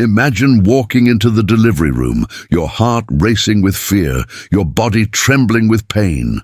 Imagine walking into the delivery room, your heart racing with fear, your body trembling with pain.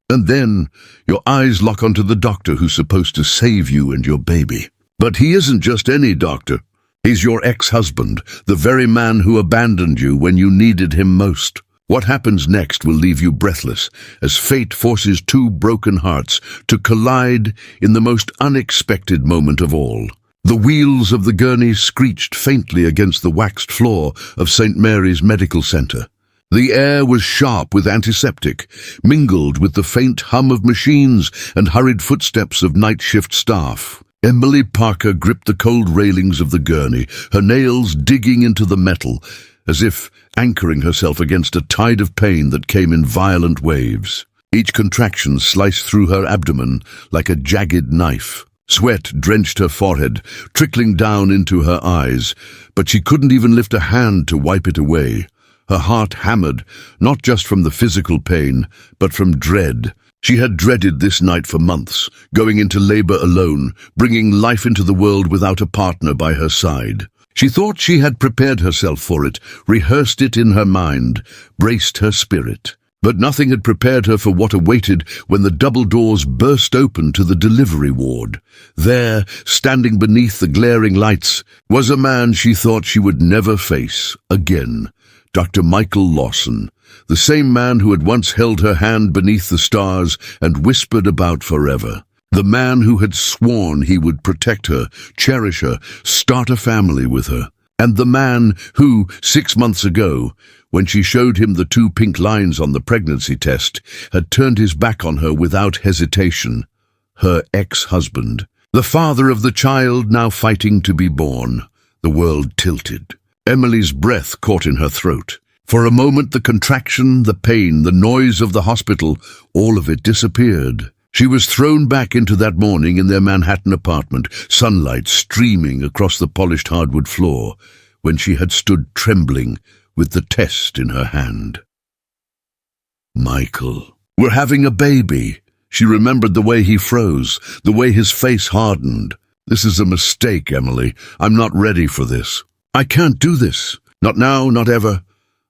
And then your eyes lock onto the doctor who's supposed to save you and your baby. But he isn't just any doctor. He's your ex-husband, the very man who abandoned you when you needed him most. What happens next will leave you breathless as fate forces two broken hearts to collide in the most unexpected moment of all. The wheels of the gurney screeched faintly against the waxed floor of St. Mary's Medical Center. The air was sharp with antiseptic, mingled with the faint hum of machines and hurried footsteps of night shift staff. Emily Parker gripped the cold railings of the gurney, her nails digging into the metal, as if anchoring herself against a tide of pain that came in violent waves. Each contraction sliced through her abdomen like a jagged knife. Sweat drenched her forehead, trickling down into her eyes, but she couldn't even lift a hand to wipe it away. Her heart hammered, not just from the physical pain, but from dread. She had dreaded this night for months, going into labor alone, bringing life into the world without a partner by her side. She thought she had prepared herself for it, rehearsed it in her mind, braced her spirit. But nothing had prepared her for what awaited when the double doors burst open to the delivery ward. There, standing beneath the glaring lights, was a man she thought she would never face again. Dr. Michael Lawson, the same man who had once held her hand beneath the stars and whispered about forever. The man who had sworn he would protect her, cherish her, start a family with her. And the man who, 6 months ago, when she showed him the 2 pink lines on the pregnancy test, had turned his back on her without hesitation. Her ex-husband. The father of the child now fighting to be born. The world tilted. Emily's breath caught in her throat. For a moment the contraction, the pain, the noise of the hospital, all of it disappeared. She was thrown back into that morning in their Manhattan apartment, sunlight streaming across the polished hardwood floor, when she had stood trembling with the test in her hand. Michael. We're having a baby. She remembered the way he froze, the way his face hardened. This is a mistake, Emily. I'm not ready for this. I can't do this. Not now, not ever.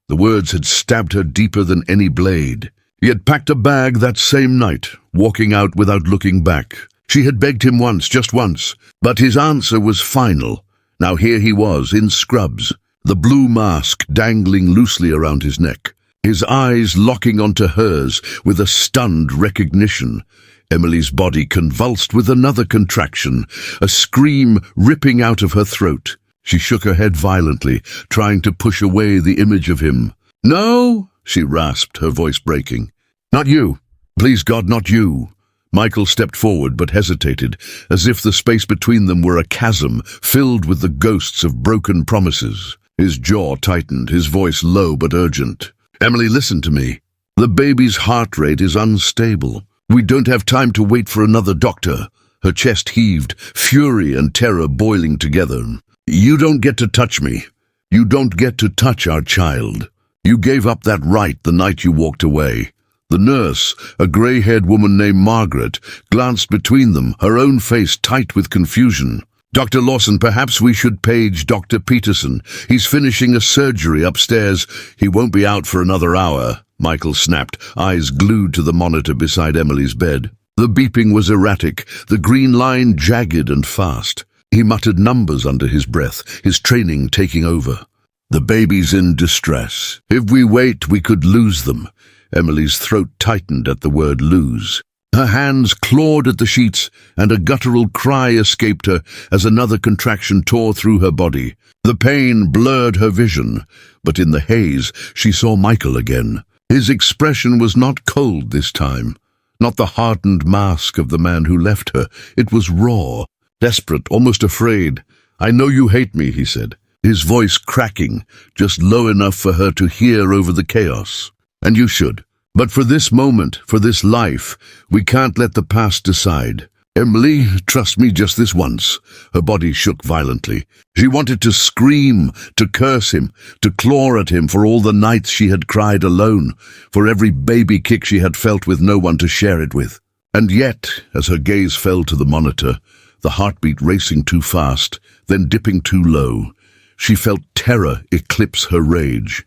The words had stabbed her deeper than any blade. He had packed a bag that same night, walking out without looking back. She had begged him once, just once, but his answer was final. Now here he was, in scrubs, the blue mask dangling loosely around his neck, his eyes locking onto hers with a stunned recognition. Emily's body convulsed with another contraction, a scream ripping out of her throat. She shook her head violently, trying to push away the image of him. "No," she rasped, her voice breaking. "Not you. Please God, not you." Michael stepped forward but hesitated, as if the space between them were a chasm filled with the ghosts of broken promises. His jaw tightened, his voice low but urgent. "Emily, listen to me. The baby's heart rate is unstable. We don't have time to wait for another doctor." Her chest heaved, fury and terror boiling together. "You don't get to touch me. You don't get to touch our child. You gave up that right the night you walked away." The nurse, a grey-haired woman named Margaret, glanced between them, her own face tight with confusion. "Dr. Lawson, perhaps we should page Dr. Peterson. He's finishing a surgery upstairs. He won't be out for another hour," Michael snapped, eyes glued to the monitor beside Emily's bed. The beeping was erratic, the green line jagged and fast. He muttered numbers under his breath, his training taking over. "The baby's in distress. If we wait, we could lose them." Emily's throat tightened at the word lose. Her hands clawed at the sheets, and a guttural cry escaped her as another contraction tore through her body. The pain blurred her vision, but in the haze she saw Michael again. His expression was not cold this time, not the hardened mask of the man who left her. It was raw, desperate, almost afraid. "I know you hate me," he said, his voice cracking, just low enough for her to hear over the chaos. "And you should. But for this moment, for this life, we can't let the past decide. Emily, trust me just this once." Her body shook violently. She wanted to scream, to curse him, to claw at him for all the nights she had cried alone, for every baby kick she had felt with no one to share it with. And yet, as her gaze fell to the monitor, the heartbeat racing too fast, then dipping too low, she felt terror eclipse her rage.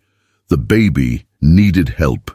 The baby needed help.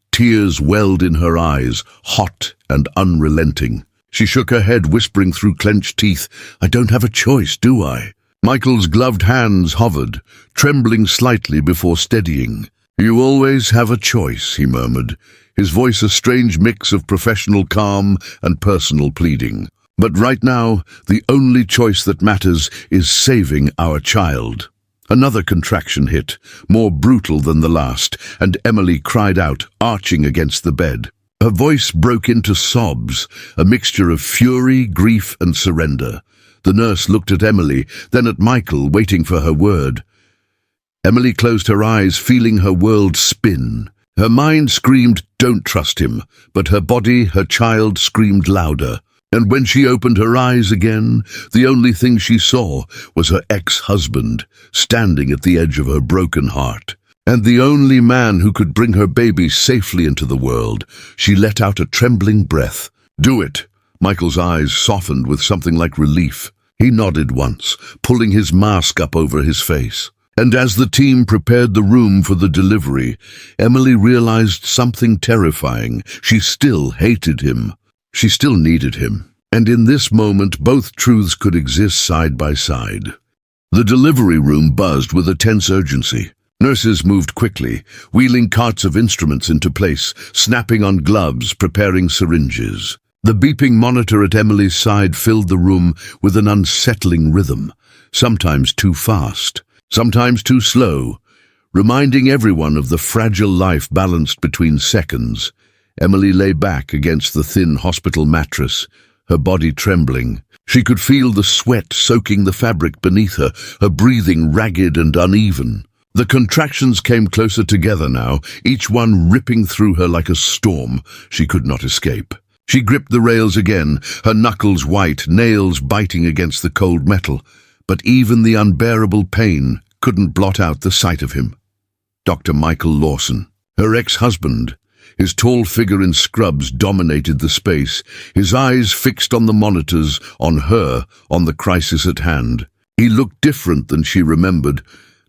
Tears welled in her eyes, hot and unrelenting. She shook her head, whispering through clenched teeth, "I don't have a choice, do I?" Michael's gloved hands hovered, trembling slightly before steadying. "You always have a choice," he murmured, his voice a strange mix of professional calm and personal pleading. "But right now, the only choice that matters is saving our child." Another contraction hit, more brutal than the last, and Emily cried out, arching against the bed. Her voice broke into sobs, a mixture of fury, grief, and surrender. The nurse looked at Emily, then at Michael, waiting for her word. Emily closed her eyes, feeling her world spin. Her mind screamed, "Don't trust him," but her body, her child, screamed louder. And when she opened her eyes again, the only thing she saw was her ex-husband, standing at the edge of her broken heart. And the only man who could bring her baby safely into the world. She let out a trembling breath. "Do it." Michael's eyes softened with something like relief. He nodded once, pulling his mask up over his face. And as the team prepared the room for the delivery, Emily realized something terrifying. She still hated him. She still needed him. And in this moment, both truths could exist side by side. The delivery room buzzed with a tense urgency. Nurses moved quickly, wheeling carts of instruments into place, snapping on gloves, preparing syringes. The beeping monitor at Emily's side filled the room with an unsettling rhythm, sometimes too fast, sometimes too slow, reminding everyone of the fragile life balanced between seconds. Emily lay back against the thin hospital mattress, her body trembling. She could feel the sweat soaking the fabric beneath her, her breathing ragged and uneven. The contractions came closer together now, each one ripping through her like a storm she could not escape. She gripped the rails again, her knuckles white, nails biting against the cold metal. But even the unbearable pain couldn't blot out the sight of him. Dr. Michael Lawson, her ex-husband. His tall figure in scrubs dominated the space, his eyes fixed on the monitors, on her, on the crisis at hand. He looked different than she remembered,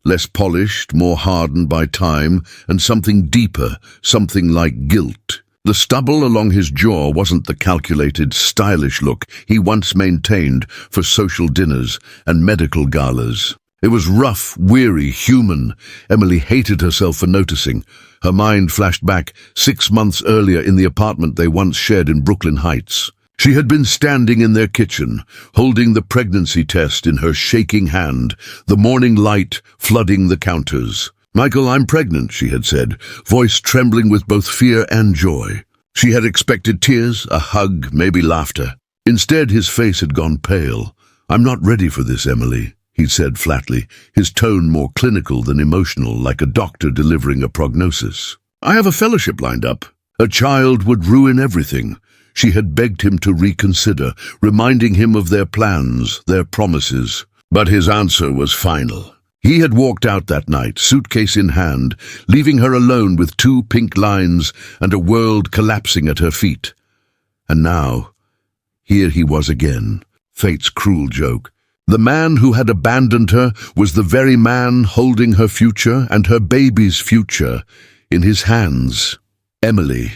less polished, more hardened by time, and something deeper, something like guilt. The stubble along his jaw wasn't the calculated, stylish look he once maintained for social dinners and medical galas. It was rough, weary, human. Emily hated herself for noticing. Her mind flashed back 6 months earlier in the apartment they once shared in Brooklyn Heights. She had been standing in their kitchen, holding the pregnancy test in her shaking hand, the morning light flooding the counters. "Michael, I'm pregnant," she had said, voice trembling with both fear and joy. She had expected tears, a hug, maybe laughter. Instead, his face had gone pale. "I'm not ready for this, Emily," he said flatly, his tone more clinical than emotional, like a doctor delivering a prognosis. "I have a fellowship lined up. A child would ruin everything." She had begged him to reconsider, reminding him of their plans, their promises. But his answer was final. He had walked out that night, suitcase in hand, leaving her alone with 2 pink lines and a world collapsing at her feet. And now, here he was again, fate's cruel joke. The man who had abandoned her was the very man holding her future and her baby's future in his hands. Emily.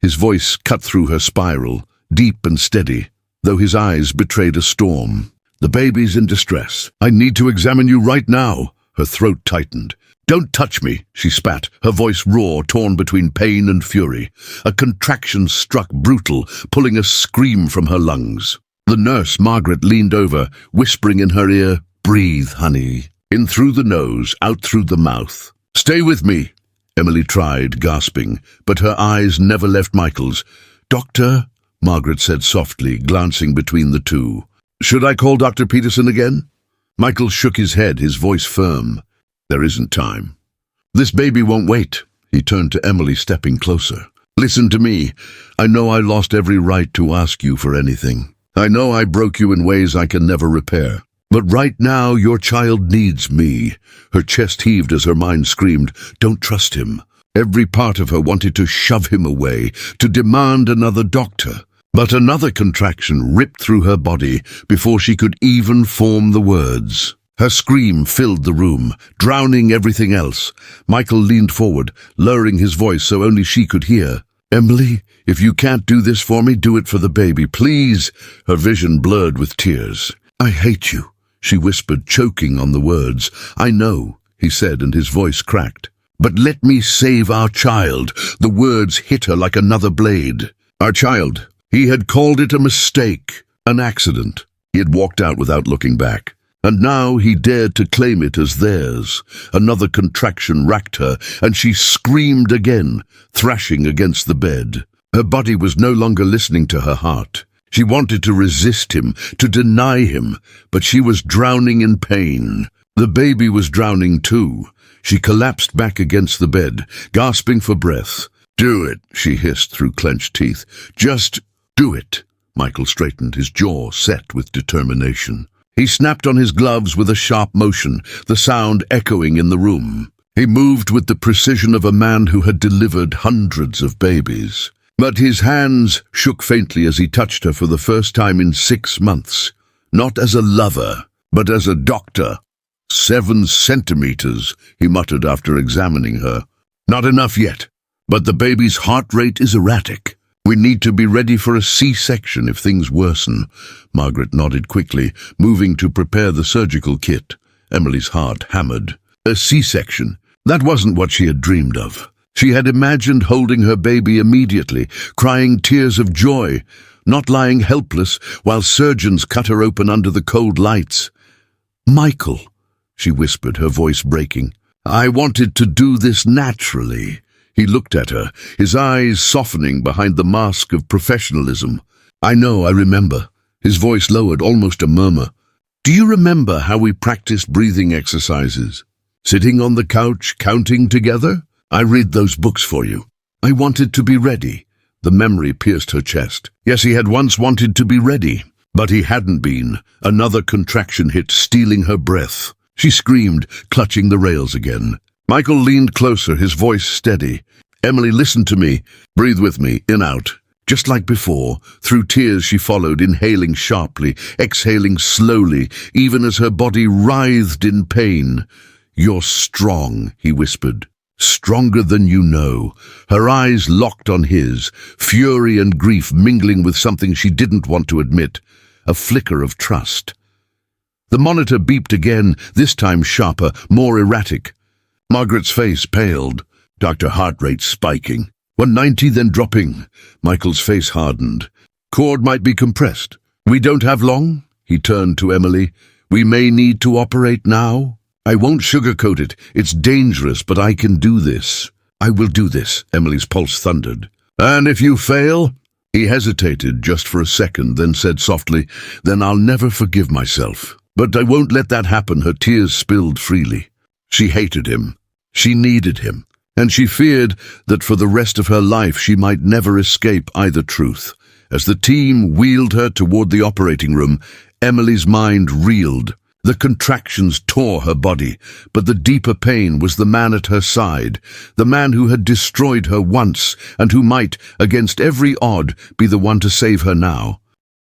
His voice cut through her spiral, deep and steady, though his eyes betrayed a storm. "The baby's in distress. I need to examine you right now." Her throat tightened. "Don't touch me," she spat, her voice raw, torn between pain and fury. A contraction struck brutal, pulling a scream from her lungs. The nurse, Margaret, leaned over, whispering in her ear, "Breathe, honey. In through the nose, out through the mouth." "Stay with me," Emily tried, gasping, but her eyes never left Michael's. "Doctor," Margaret said softly, glancing between the two. "Should I call Dr. Peterson again?" Michael shook his head, his voice firm. "There isn't time. This baby won't wait." He turned to Emily, stepping closer. "Listen to me. I know I lost every right to ask you for anything. I know I broke you in ways I can never repair. But right now, your child needs me." Her chest heaved as her mind screamed, "Don't trust him." Every part of her wanted to shove him away, to demand another doctor. But another contraction ripped through her body before she could even form the words. Her scream filled the room, drowning everything else. Michael leaned forward, lowering his voice so only she could hear. "Emily, if you can't do this for me, do it for the baby, please." Her vision blurred with tears. "I hate you," she whispered, choking on the words. "I know," he said, and his voice cracked. "But let me save our child." The words hit her like another blade. Our child. He had called it a mistake, an accident. He had walked out without looking back. And now he dared to claim it as theirs. Another contraction racked her, and she screamed again, thrashing against the bed. Her body was no longer listening to her heart. She wanted to resist him, to deny him, but she was drowning in pain. The baby was drowning too. She collapsed back against the bed, gasping for breath. "Do it," she hissed through clenched teeth. "Just do it." Michael straightened, his jaw set with determination. He snapped on his gloves with a sharp motion, the sound echoing in the room. He moved with the precision of a man who had delivered hundreds of babies. But his hands shook faintly as he touched her for the first time in 6 months. Not as a lover, but as a doctor. 7 centimeters, he muttered after examining her. "Not enough yet, but the baby's heart rate is erratic. We need to be ready for a C-section if things worsen." Margaret nodded quickly, moving to prepare the surgical kit. Emily's heart hammered. A C-section? That wasn't what she had dreamed of. She had imagined holding her baby immediately, crying tears of joy, not lying helpless while surgeons cut her open under the cold lights. "Michael," she whispered, her voice breaking, "I wanted to do this naturally." He looked at her, his eyes softening behind the mask of professionalism. "I know, I remember." His voice lowered, almost a murmur. "Do you remember how we practiced breathing exercises? Sitting on the couch, counting together? I read those books for you. I wanted to be ready." The memory pierced her chest. Yes, he had once wanted to be ready, but he hadn't been. Another contraction hit, stealing her breath. She screamed, clutching the rails again. Michael leaned closer, his voice steady. "Emily, listen to me. Breathe with me, in, out." Just like before, through tears she followed, inhaling sharply, exhaling slowly, even as her body writhed in pain. "You're strong," he whispered. "Stronger than you know." Her eyes locked on his, fury and grief mingling with something she didn't want to admit, a flicker of trust. The monitor beeped again, this time sharper, more erratic. Margaret's face paled, Dr. Heart rate spiking. 190, then dropping. Michael's face hardened. "Cord might be compressed. We don't have long?" He turned to Emily. "We may need to operate now." "I won't sugarcoat it. It's dangerous, but I can do this." "I will do this," Emily's pulse thundered. "And if you fail?" He hesitated just for a second, then said softly, "Then I'll never forgive myself." "But I won't let that happen." Her tears spilled freely. She hated him. She needed him. And she feared that for the rest of her life she might never escape either truth. As the team wheeled her toward the operating room, Emily's mind reeled. The contractions tore her body, but the deeper pain was the man at her side, the man who had destroyed her once and who might, against every odd, be the one to save her now.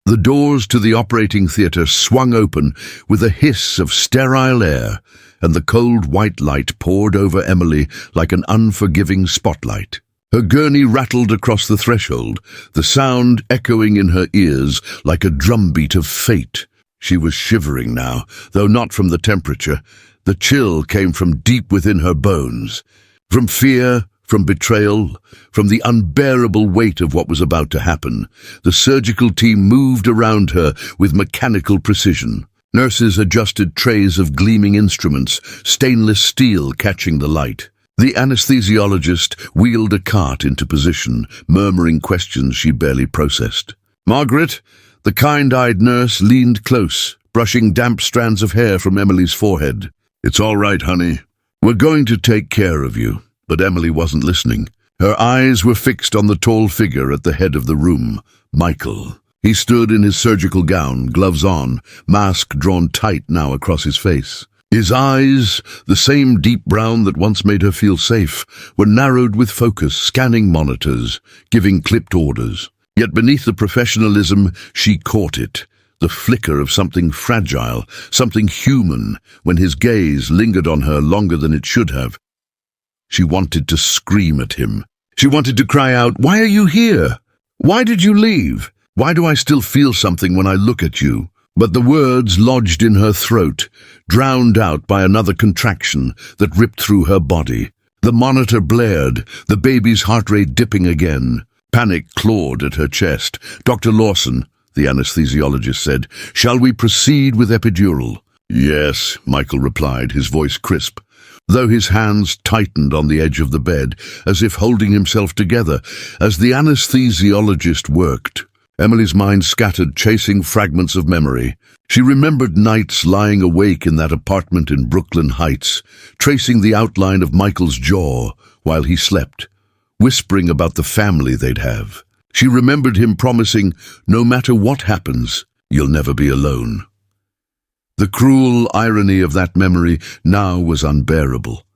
The doors to the operating theatre swung open with a hiss of sterile air, and the cold white light poured over Emily like an unforgiving spotlight. Her gurney rattled across the threshold, the sound echoing in her ears like a drumbeat of fate. She was shivering now, though not from the temperature. The chill came from deep within her bones, from fear, from betrayal, from the unbearable weight of what was about to happen. The surgical team moved around her with mechanical precision. Nurses adjusted trays of gleaming instruments, stainless steel catching the light. The anesthesiologist wheeled a cart into position, murmuring questions she barely processed. Margaret, the kind-eyed nurse, leaned close, brushing damp strands of hair from Emily's forehead. "It's all right, honey. We're going to take care of you." But Emily wasn't listening. Her eyes were fixed on the tall figure at the head of the room, Michael. He stood in his surgical gown, gloves on, mask drawn tight now across his face. His eyes, the same deep brown that once made her feel safe, were narrowed with focus, scanning monitors, giving clipped orders. Yet beneath the professionalism, she caught it. the flicker of something fragile, something human, when his gaze lingered on her longer than it should have. She wanted to scream at him. She wanted to cry out, "Why are you here? Why did you leave? Why do I still feel something when I look at you?" But the words lodged in her throat, drowned out by another contraction that ripped through her body. The monitor blared, the baby's heart rate dipping again. Panic clawed at her chest. "Dr. Lawson," the anesthesiologist said, "shall we proceed with epidural?" "Yes," Michael replied, his voice crisp, though his hands tightened on the edge of the bed, as if holding himself together. As the anesthesiologist worked, Emily's mind scattered, chasing fragments of memory. She remembered nights lying awake in that apartment in Brooklyn Heights, tracing the outline of Michael's jaw while he slept, whispering about the family they'd have. She remembered him promising, "No matter what happens, you'll never be alone." The cruel irony of that memory now was unbearable.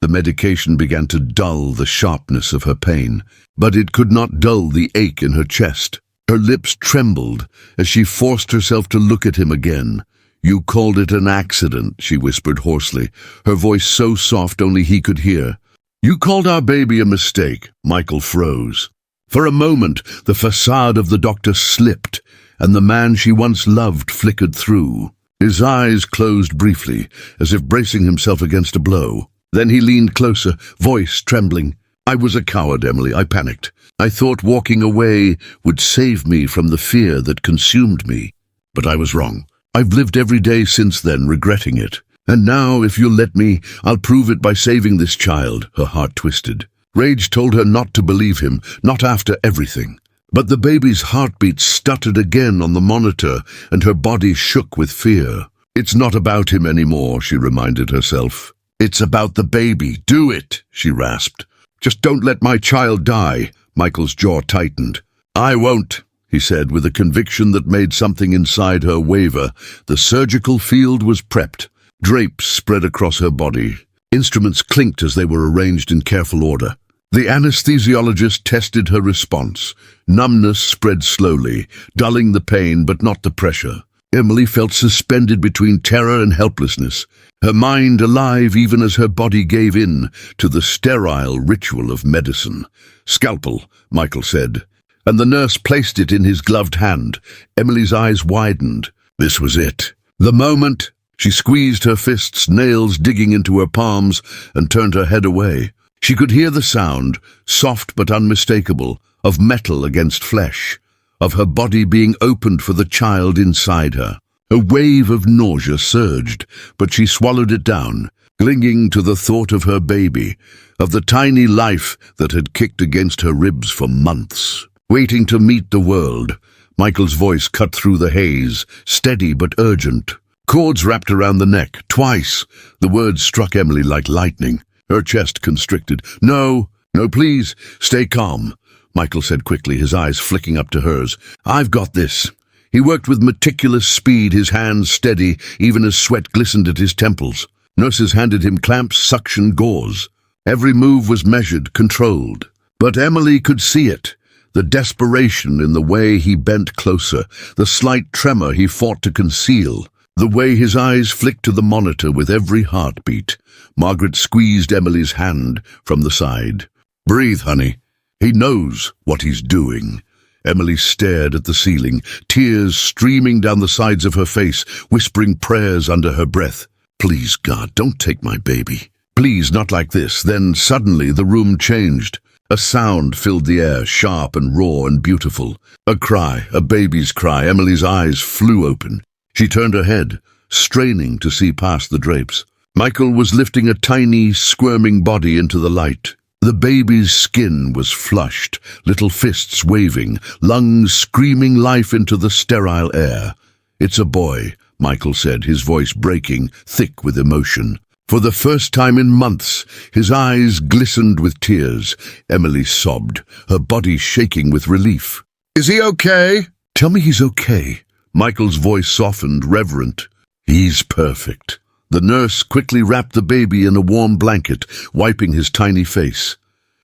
The medication began to dull the sharpness of her pain, but it could not dull the ache in her chest. Her lips trembled as she forced herself to look at him again. "You called it an accident," she whispered hoarsely, her voice so soft only he could hear. "You called our baby a mistake." Michael froze. For a moment, the facade of the doctor slipped, and the man she once loved flickered through. His eyes closed briefly, as if bracing himself against a blow. Then he leaned closer, voice trembling. "I was a coward, Emily. I panicked. I thought walking away would save me from the fear that consumed me. But I was wrong. I've lived every day since then, regretting it. And now, if you'll let me, I'll prove it by saving this child." Her heart twisted. Rage told her not to believe him, not after everything. But the baby's heartbeat stuttered again on the monitor, and her body shook with fear. "It's not about him anymore," she reminded herself. "It's about the baby. Do it," she rasped. "Just don't let my child die." Michael's jaw tightened. "I won't," he said with a conviction that made something inside her waver. The surgical field was prepped. Drapes spread across her body. Instruments clinked as they were arranged in careful order. The anesthesiologist tested her response. Numbness spread slowly, dulling the pain but not the pressure. Emily felt suspended between terror and helplessness, her mind alive even as her body gave in to the sterile ritual of medicine. "Scalpel," Michael said, and the nurse placed it in his gloved hand. Emily's eyes widened. This was it. The moment. She squeezed her fists, nails digging into her palms, and turned her head away. She could hear the sound, soft but unmistakable, of metal against flesh, of her body being opened for the child inside her. A wave of nausea surged, but she swallowed it down, clinging to the thought of her baby, of the tiny life that had kicked against her ribs for months. Waiting to meet the world, Michael's voice cut through the haze, steady but urgent. Cords wrapped around the neck, twice. The words struck Emily like lightning. Her chest constricted. "No, no, please, stay calm," Michael said quickly, his eyes flicking up to hers. "I've got this." He worked with meticulous speed, his hands steady, even as sweat glistened at his temples. Nurses handed him clamps, suction, gauze. Every move was measured, controlled. But Emily could see it. The desperation in the way he bent closer, the slight tremor he fought to conceal, the way his eyes flicked to the monitor with every heartbeat. Margaret squeezed Emily's hand from the side. "Breathe, honey. He knows what he's doing." Emily stared at the ceiling, tears streaming down the sides of her face, whispering prayers under her breath. "Please, God, don't take my baby. Please, not like this." Then suddenly the room changed. A sound filled the air, sharp and raw and beautiful. A cry, a baby's cry. Emily's eyes flew open. She turned her head, straining to see past the drapes. Michael was lifting a tiny, squirming body into the light. The baby's skin was flushed, little fists waving, lungs screaming life into the sterile air. "It's a boy," Michael said, his voice breaking, thick with emotion. For the first time in months, his eyes glistened with tears. Emily sobbed, her body shaking with relief. "Is he okay?" "Tell me he's okay." Michael's voice softened, reverent. "He's perfect." The nurse quickly wrapped the baby in a warm blanket, wiping his tiny face.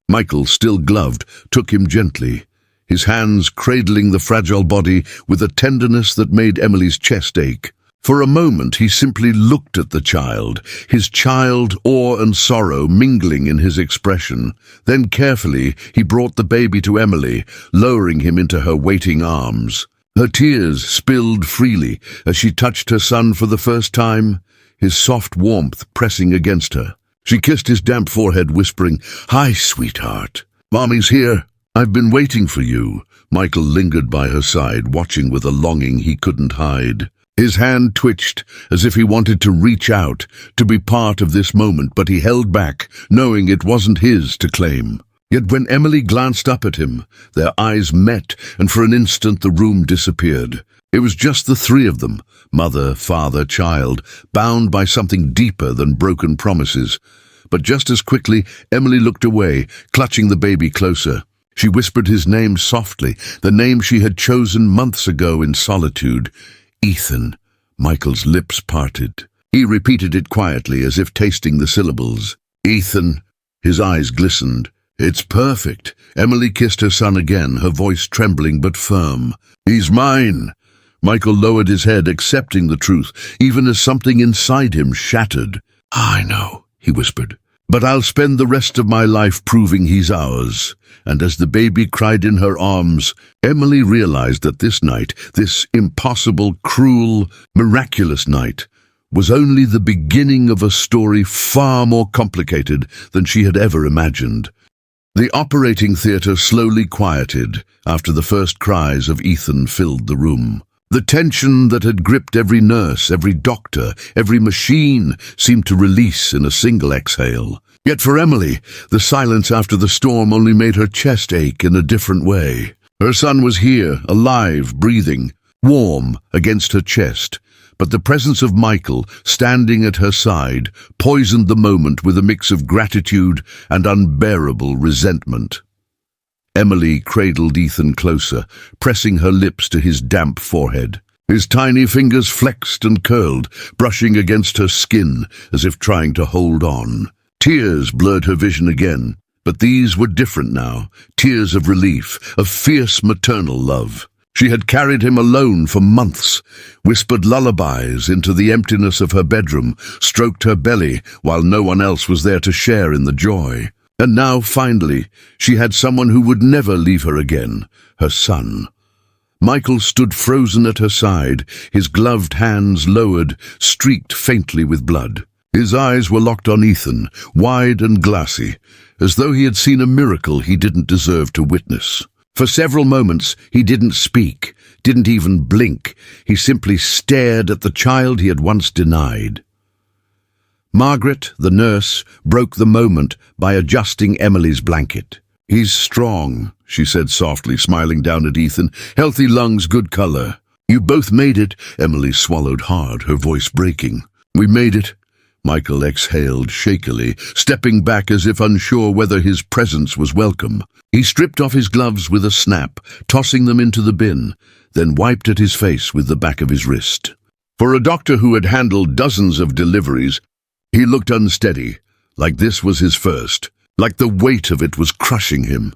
Michael, still gloved, took him gently. his hands cradling the fragile body with a tenderness that made Emily's chest ache. For a moment he simply looked at the child, his child awe and sorrow mingling in his expression. Then carefully he brought the baby to Emily, lowering him into her waiting arms. Her tears spilled freely as she touched her son for the first time, his soft warmth pressing against her. She kissed his damp forehead, whispering, "Hi, sweetheart. Mommy's here. I've been waiting for you." Michael lingered by her side, watching with a longing he couldn't hide. His hand twitched as if he wanted to reach out, to be part of this moment, but he held back, knowing it wasn't his to claim. Yet when Emily glanced up at him, their eyes met, and for an instant the room disappeared. It was just the three of them, mother, father, child, bound by something deeper than broken promises. But just as quickly, Emily looked away, clutching the baby closer. She whispered his name softly, the name she had chosen months ago in solitude. Ethan. Michael's lips parted. He repeated it quietly, as if tasting the syllables. Ethan. His eyes glistened. It's perfect. Emily kissed her son again, her voice trembling but firm. He's mine. Michael lowered his head, accepting the truth, even as something inside him shattered. I know, he whispered, but I'll spend the rest of my life proving he's ours. And as the baby cried in her arms, Emily realized that this night, this impossible, cruel, miraculous night, was only the beginning of a story far more complicated than she had ever imagined. The operating theatre slowly quieted after the first cries of Ethan filled the room. The tension that had gripped every nurse, every doctor, every machine seemed to release in a single exhale. Yet for Emily, the silence after the storm only made her chest ache in a different way. Her son was here, alive, breathing, warm against her chest, but the presence of Michael, standing at her side, poisoned the moment with a mix of gratitude and unbearable resentment. Emily cradled Ethan closer, pressing her lips to his damp forehead. His tiny fingers flexed and curled, brushing against her skin as if trying to hold on. Tears blurred her vision again, but these were different now, tears of relief, of fierce maternal love. She had carried him alone for months, whispered lullabies into the emptiness of her bedroom, stroked her belly while no one else was there to share in the joy. And now, finally, she had someone who would never leave her again, her son. Michael stood frozen at her side, his gloved hands lowered, streaked faintly with blood. His eyes were locked on Ethan, wide and glassy, as though he had seen a miracle he didn't deserve to witness. For several moments he didn't speak, didn't even blink. He simply stared at the child he had once denied. Margaret, the nurse, broke the moment by adjusting Emily's blanket. "He's strong," she said softly, smiling down at Ethan. "Healthy lungs, good color." "You both made it." Emily swallowed hard, her voice breaking. "We made it." Michael exhaled shakily, stepping back as if unsure whether his presence was welcome. He stripped off his gloves with a snap, tossing them into the bin, then wiped at his face with the back of his wrist. For a doctor who had handled dozens of deliveries, he looked unsteady, like this was his first, like the weight of it was crushing him.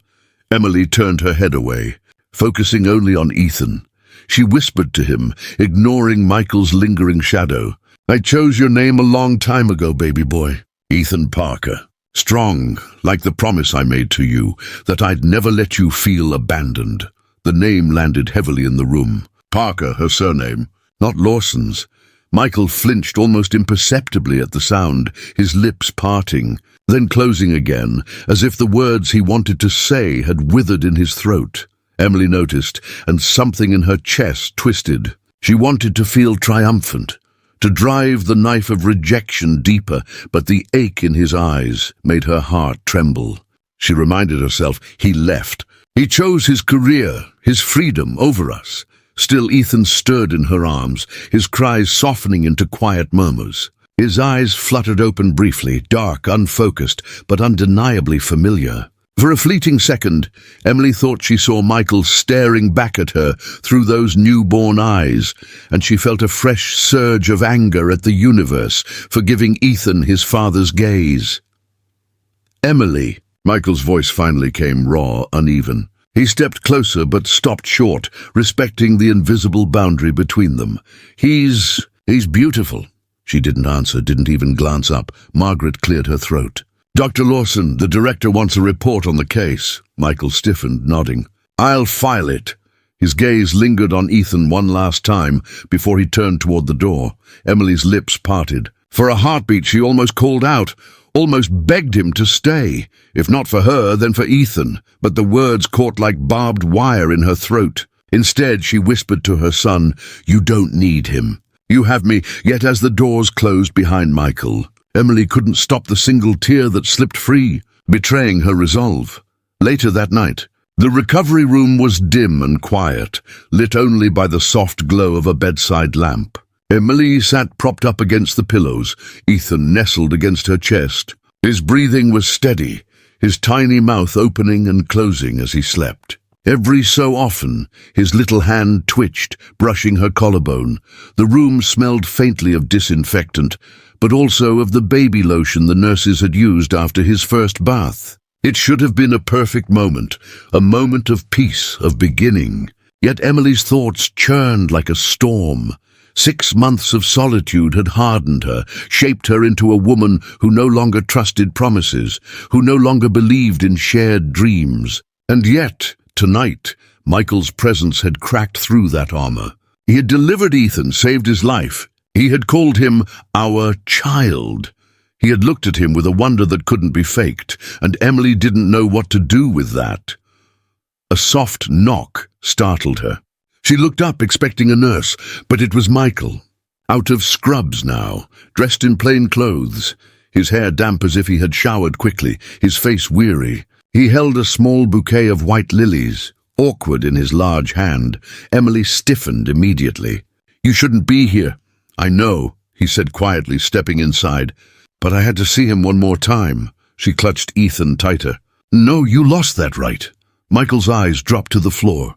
Emily turned her head away, focusing only on Ethan. She whispered to him, ignoring Michael's lingering shadow. "I chose your name a long time ago, baby boy. Ethan Parker. Strong, like the promise I made to you, that I'd never let you feel abandoned." The name landed heavily in the room. Parker, her surname, not Lawson's. Michael flinched almost imperceptibly at the sound, his lips parting, then closing again, as if the words he wanted to say had withered in his throat. Emily noticed, and something in her chest twisted. She wanted to feel triumphant, to drive the knife of rejection deeper, but the ache in his eyes made her heart tremble. She reminded herself he left. He chose his career, his freedom over us. Still, Ethan stirred in her arms, his cries softening into quiet murmurs. His eyes fluttered open briefly, dark, unfocused, but undeniably familiar. For a fleeting second, Emily thought she saw Michael staring back at her through those newborn eyes, and she felt a fresh surge of anger at the universe for giving Ethan his father's gaze. "Emily," Michael's voice finally came raw, uneven. He stepped closer but stopped short, respecting the invisible boundary between them. He's beautiful. She didn't answer, didn't even glance up. Margaret cleared her throat. Dr. Lawson, the director wants a report on the case. Michael stiffened, nodding. I'll file it. His gaze lingered on Ethan one last time before he turned toward the door. Emily's lips parted. For a heartbeat, she almost called out, almost begged him to stay. If not for her, then for Ethan. But the words caught like barbed wire in her throat. Instead, she whispered to her son, "You don't need him. You have me." Yet as the doors closed behind Michael, Emily couldn't stop the single tear that slipped free, betraying her resolve. Later that night, the recovery room was dim and quiet, lit only by the soft glow of a bedside lamp. Emily sat propped up against the pillows, Ethan nestled against her chest. His breathing was steady, his tiny mouth opening and closing as he slept. Every so often, his little hand twitched, brushing her collarbone. The room smelled faintly of disinfectant, but also of the baby lotion the nurses had used after his first bath. It should have been a perfect moment, a moment of peace, of beginning. Yet Emily's thoughts churned like a storm. 6 months of solitude had hardened her, shaped her into a woman who no longer trusted promises, who no longer believed in shared dreams. And yet, tonight, Michael's presence had cracked through that armor. He had delivered Ethan, saved his life. He had called him our child. He had looked at him with a wonder that couldn't be faked, and Emily didn't know what to do with that. A soft knock startled her. She looked up, expecting a nurse, but it was Michael. Out of scrubs now, dressed in plain clothes, his hair damp as if he had showered quickly, his face weary. He held a small bouquet of white lilies, awkward in his large hand. Emily stiffened immediately. "You shouldn't be here." "I know," he said quietly, stepping inside. "But I had to see him one more time." She clutched Ethan tighter. "No, you lost that right." Michael's eyes dropped to the floor.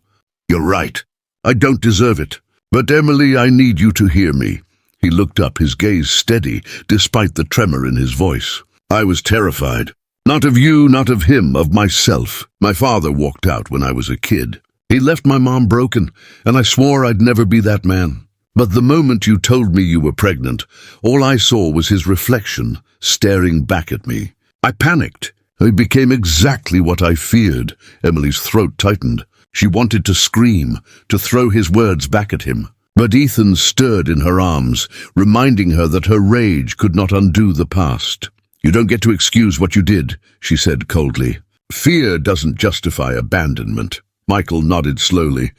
"You're right. I don't deserve it. But Emily, I need you to hear me." He looked up, his gaze steady, despite the tremor in his voice. "I was terrified. Not of you, not of him, of myself. My father walked out when I was a kid. He left my mom broken, and I swore I'd never be that man. But the moment you told me you were pregnant, all I saw was his reflection, staring back at me. I panicked. He became exactly what I feared." Emily's throat tightened. She wanted to scream, to throw his words back at him. But Ethan stirred in her arms, reminding her that her rage could not undo the past. "You don't get to excuse what you did," she said coldly. "Fear doesn't justify abandonment." Michael nodded slowly.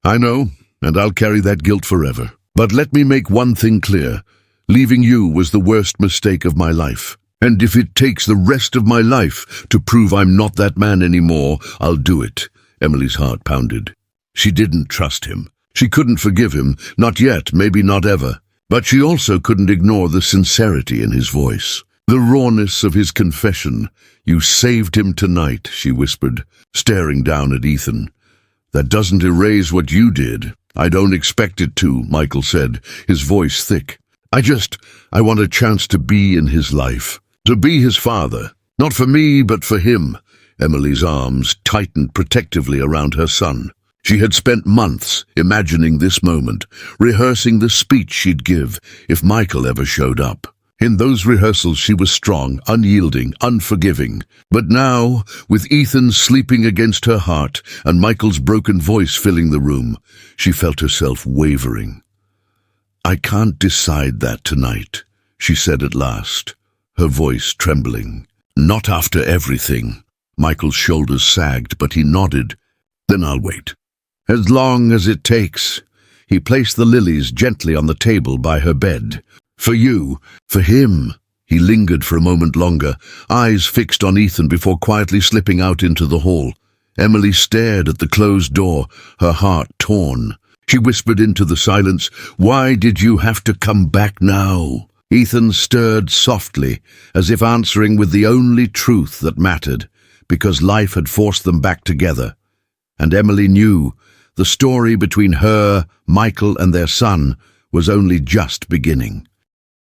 "I know, and I'll carry that guilt forever. But let me make one thing clear. Leaving you was the worst mistake of my life. And if it takes the rest of my life to prove I'm not that man anymore, I'll do it." Emily's heart pounded. She didn't trust him. She couldn't forgive him, not yet, maybe not ever. But she also couldn't ignore the sincerity in his voice, the rawness of his confession. "You saved him tonight," she whispered, staring down at Ethan. "That doesn't erase what you did." "I don't expect it to," Michael said, his voice thick. I want a chance to be in his life, to be his father. Not for me, but for him." Emily's arms tightened protectively around her son. She had spent months imagining this moment, rehearsing the speech she'd give if Michael ever showed up. In those rehearsals she was strong, unyielding, unforgiving. But now, with Ethan sleeping against her heart and Michael's broken voice filling the room, she felt herself wavering. "I can't decide that tonight," she said at last, her voice trembling. "Not after everything." Michael's shoulders sagged, but he nodded. "Then I'll wait. As long as it takes." He placed the lilies gently on the table by her bed. "For you, for him." He lingered for a moment longer, eyes fixed on Ethan before quietly slipping out into the hall. Emily stared at the closed door, her heart torn. She whispered into the silence, "Why did you have to come back now?" Ethan stirred softly, as if answering with the only truth that mattered, because life had forced them back together. And Emily knew the story between her, Michael, and their son was only just beginning.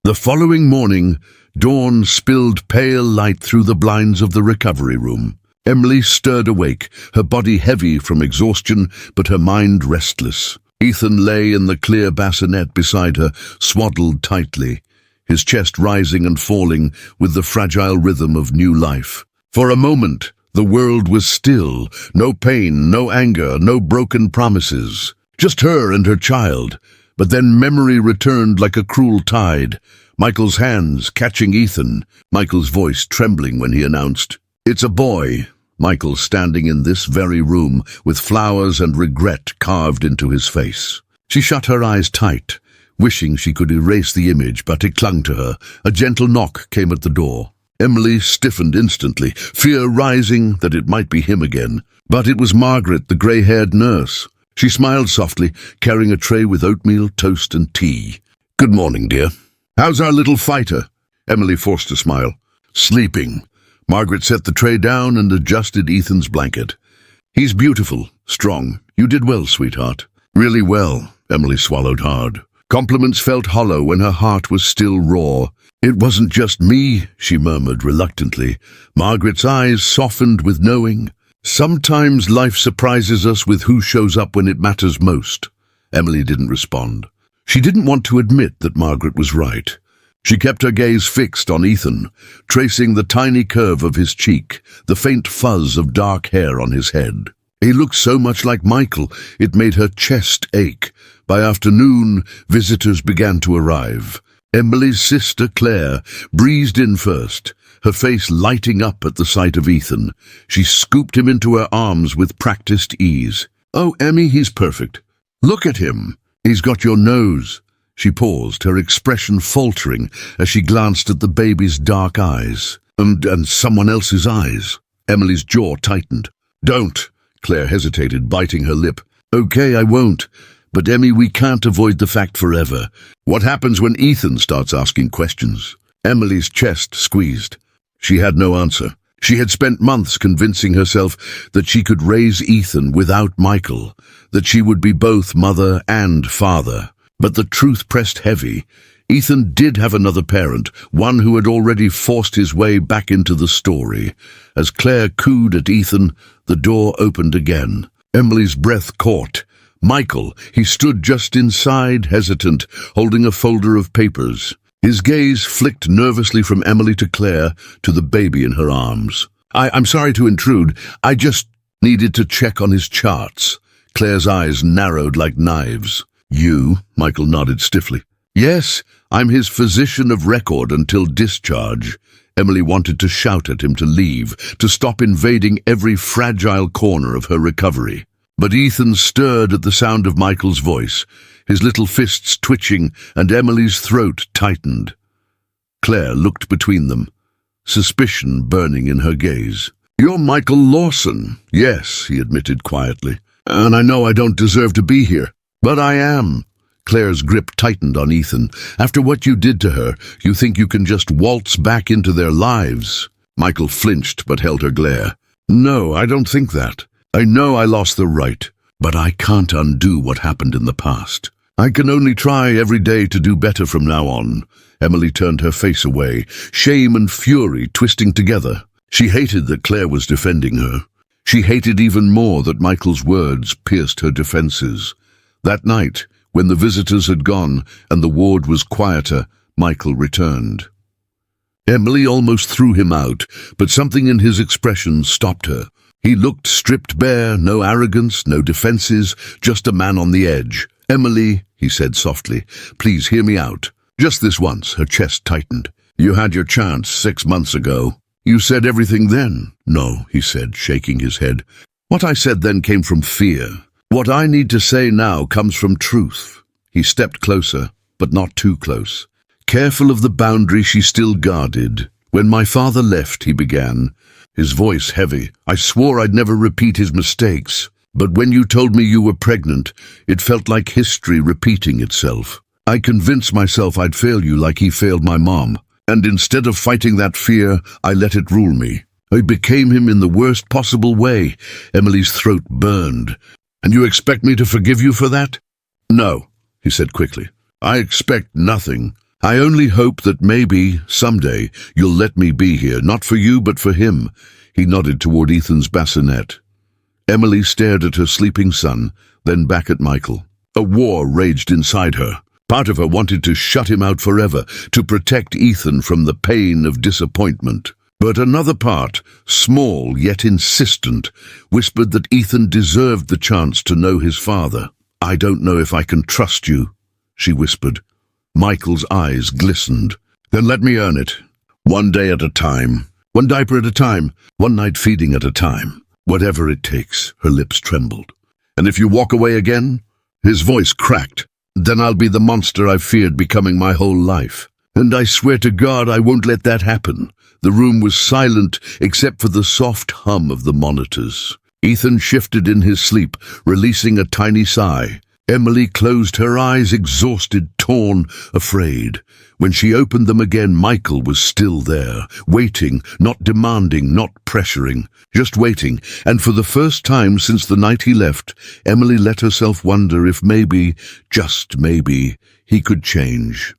The following morning, dawn spilled pale light through the blinds of the recovery room. Emily stirred awake, her body heavy from exhaustion, but her mind restless. Ethan lay in the clear bassinet beside her, swaddled tightly, his chest rising and falling with the fragile rhythm of new life. For a moment, the world was still, no pain, no anger, no broken promises. Just her and her child. But then memory returned like a cruel tide, Michael's hands catching Ethan, Michael's voice trembling when he announced, "It's a boy." Michael standing in this very room, with flowers and regret carved into his face. She shut her eyes tight, wishing she could erase the image, but it clung to her. A gentle knock came at the door. Emily stiffened instantly, fear rising that it might be him again. But it was Margaret, the grey-haired nurse. She smiled softly, carrying a tray with oatmeal, toast and tea. "Good morning, dear. How's our little fighter?" Emily forced a smile. "Sleeping." Margaret set the tray down and adjusted Ethan's blanket. "He's beautiful, strong. You did well, sweetheart." "Really well," Emily swallowed hard. Compliments felt hollow when her heart was still raw. "It wasn't just me," she murmured reluctantly. Margaret's eyes softened with knowing. "Sometimes life surprises us with who shows up when it matters most." Emily didn't respond. She didn't want to admit that Margaret was right. She kept her gaze fixed on Ethan, tracing the tiny curve of his cheek, the faint fuzz of dark hair on his head. He looked so much like Michael, it made her chest ache. By afternoon, visitors began to arrive. Emily's sister, Claire, breezed in first, her face lighting up at the sight of Ethan. She scooped him into her arms with practiced ease. "Oh, Emmy, he's perfect. Look at him. He's got your nose." She paused, her expression faltering as she glanced at the baby's dark eyes. And someone else's eyes. Emily's jaw tightened. "Don't." Claire hesitated, biting her lip. "Okay, I won't. But Emmy, we can't avoid the fact forever. What happens when Ethan starts asking questions?" Emily's chest squeezed. She had no answer. She had spent months convincing herself that she could raise Ethan without Michael, that she would be both mother and father. But the truth pressed heavy. Ethan did have another parent, one who had already forced his way back into the story. As Claire cooed at Ethan, the door opened again. Emily's breath caught. Michael, he stood just inside, hesitant, holding a folder of papers. His gaze flicked nervously from Emily to Claire, to the baby in her arms. I'm sorry to intrude. I just needed to check on his charts." Claire's eyes narrowed like knives. "You?" Michael nodded stiffly. "Yes, I'm his physician of record until discharge." Emily wanted to shout at him to leave, to stop invading every fragile corner of her recovery. But Ethan stirred at the sound of Michael's voice, his little fists twitching, and Emily's throat tightened. Claire looked between them, suspicion burning in her gaze. "You're Michael Lawson." "Yes," he admitted quietly. "And I know I don't deserve to be here. But I am." Claire's grip tightened on Ethan. "After what you did to her, you think you can just waltz back into their lives?" Michael flinched but held her glare. "No, I don't think that. I know I lost the right, but I can't undo what happened in the past. I can only try every day to do better from now on." Emily turned her face away, shame and fury twisting together. She hated that Claire was defending her. She hated even more that Michael's words pierced her defenses. That night, when the visitors had gone and the ward was quieter, Michael returned. Emily almost threw him out, but something in his expression stopped her. He looked stripped bare, no arrogance, no defenses, just a man on the edge. "Emily," he said softly, "please hear me out. Just this once." Her chest tightened. "You had your chance 6 months ago. You said everything then." "No," he said, shaking his head. "What I said then came from fear. What I need to say now comes from truth." He stepped closer, but not too close. Careful of the boundary she still guarded. "When my father left," he began, his voice heavy, "I swore I'd never repeat his mistakes. But when you told me you were pregnant, it felt like history repeating itself. I convinced myself I'd fail you like he failed my mom. And instead of fighting that fear, I let it rule me. I became him in the worst possible way." Emily's throat burned. "And you expect me to forgive you for that?" "No," he said quickly. "I expect nothing. I only hope that maybe, someday, you'll let me be here, not for you, but for him." He nodded toward Ethan's bassinet. Emily stared at her sleeping son, then back at Michael. A war raged inside her. Part of her wanted to shut him out forever, to protect Ethan from the pain of disappointment. But another part, small yet insistent, whispered that Ethan deserved the chance to know his father. "I don't know if I can trust you," she whispered. Michael's eyes glistened. "Then let me earn it. One day at a time. One diaper at a time. One night feeding at a time. Whatever it takes." Her lips trembled. "And if you walk away again?" His voice cracked. "Then I'll be the monster I've feared becoming my whole life. And I swear to God I won't let that happen." The room was silent except for the soft hum of the monitors. Ethan shifted in his sleep, releasing a tiny sigh. Emily closed her eyes, exhausted, torn, afraid. When she opened them again, Michael was still there, waiting, not demanding, not pressuring, just waiting. And for the first time since the night he left, Emily let herself wonder if maybe, just maybe, he could change.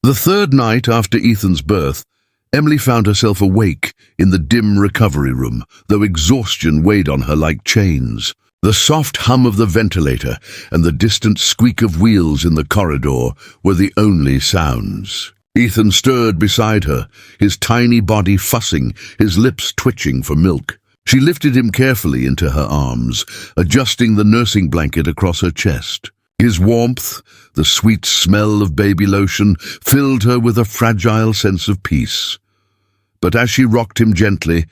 The third night after Ethan's birth, Emily found herself awake in the dim recovery room, though exhaustion weighed on her like chains. The soft hum of the ventilator and the distant squeak of wheels in the corridor were the only sounds. Ethan stirred beside her, his tiny body fussing, his lips twitching for milk. She lifted him carefully into her arms, adjusting the nursing blanket across her chest. His warmth, the sweet smell of baby lotion, filled her with a fragile sense of peace. But as she rocked him gently,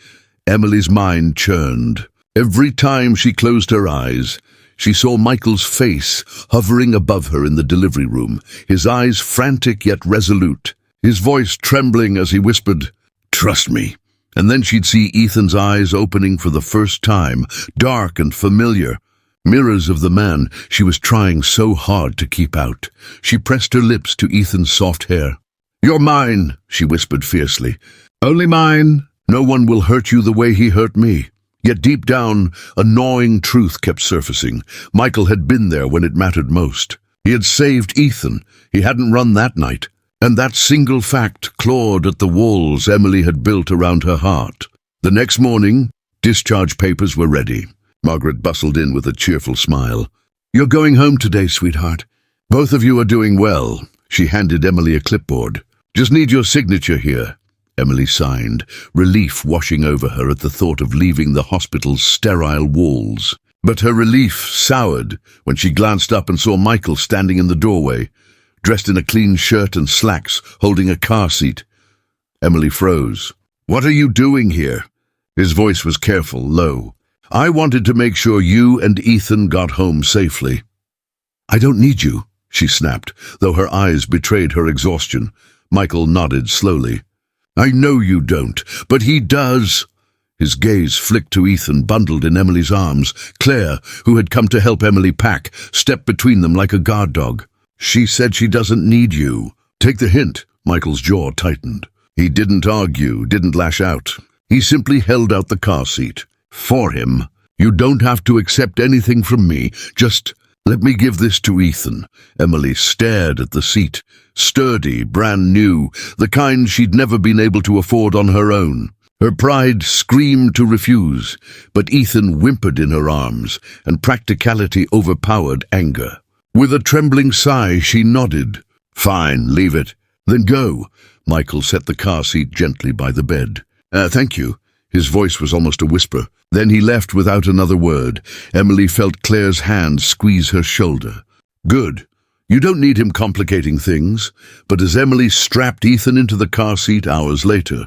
Emily's mind churned. Every time she closed her eyes, she saw Michael's face hovering above her in the delivery room, his eyes frantic yet resolute, his voice trembling as he whispered, "Trust me." And then she'd see Ethan's eyes opening for the first time, dark and familiar, mirrors of the man she was trying so hard to keep out. She pressed her lips to Ethan's soft hair. "You're mine," she whispered fiercely. "Only mine. No one will hurt you the way he hurt me." Yet deep down, a gnawing truth kept surfacing. Michael had been there when it mattered most. He had saved Ethan. He hadn't run that night. And that single fact clawed at the walls Emily had built around her heart. The next morning, discharge papers were ready. Margaret bustled in with a cheerful smile. "You're going home today, sweetheart. Both of you are doing well." She handed Emily a clipboard. "Just need your signature here." Emily signed, relief washing over her at the thought of leaving the hospital's sterile walls. But her relief soured when she glanced up and saw Michael standing in the doorway, dressed in a clean shirt and slacks, holding a car seat. Emily froze. "What are you doing here?" His voice was careful, low. "I wanted to make sure you and Ethan got home safely." "I don't need you," she snapped, though her eyes betrayed her exhaustion. Michael nodded slowly. "I know you don't, but he does." His gaze flicked to Ethan, bundled in Emily's arms. Claire, who had come to help Emily pack, stepped between them like a guard dog. "She said she doesn't need you." "Take the hint." Michael's jaw tightened. He didn't argue, didn't lash out. He simply held out the car seat. "For him. You don't have to accept anything from me. Just let me give this to Ethan." Emily stared at the seat. Sturdy, brand new, the kind she'd never been able to afford on her own. Her pride screamed to refuse, but Ethan whimpered in her arms, and practicality overpowered anger. With a trembling sigh, she nodded. "Fine, leave it. Then go." Michael set the car seat gently by the bed. Thank you." His voice was almost a whisper. Then he left without another word. Emily felt Claire's hand squeeze her shoulder. "Good. You don't need him complicating things." But as Emily strapped Ethan into the car seat hours later,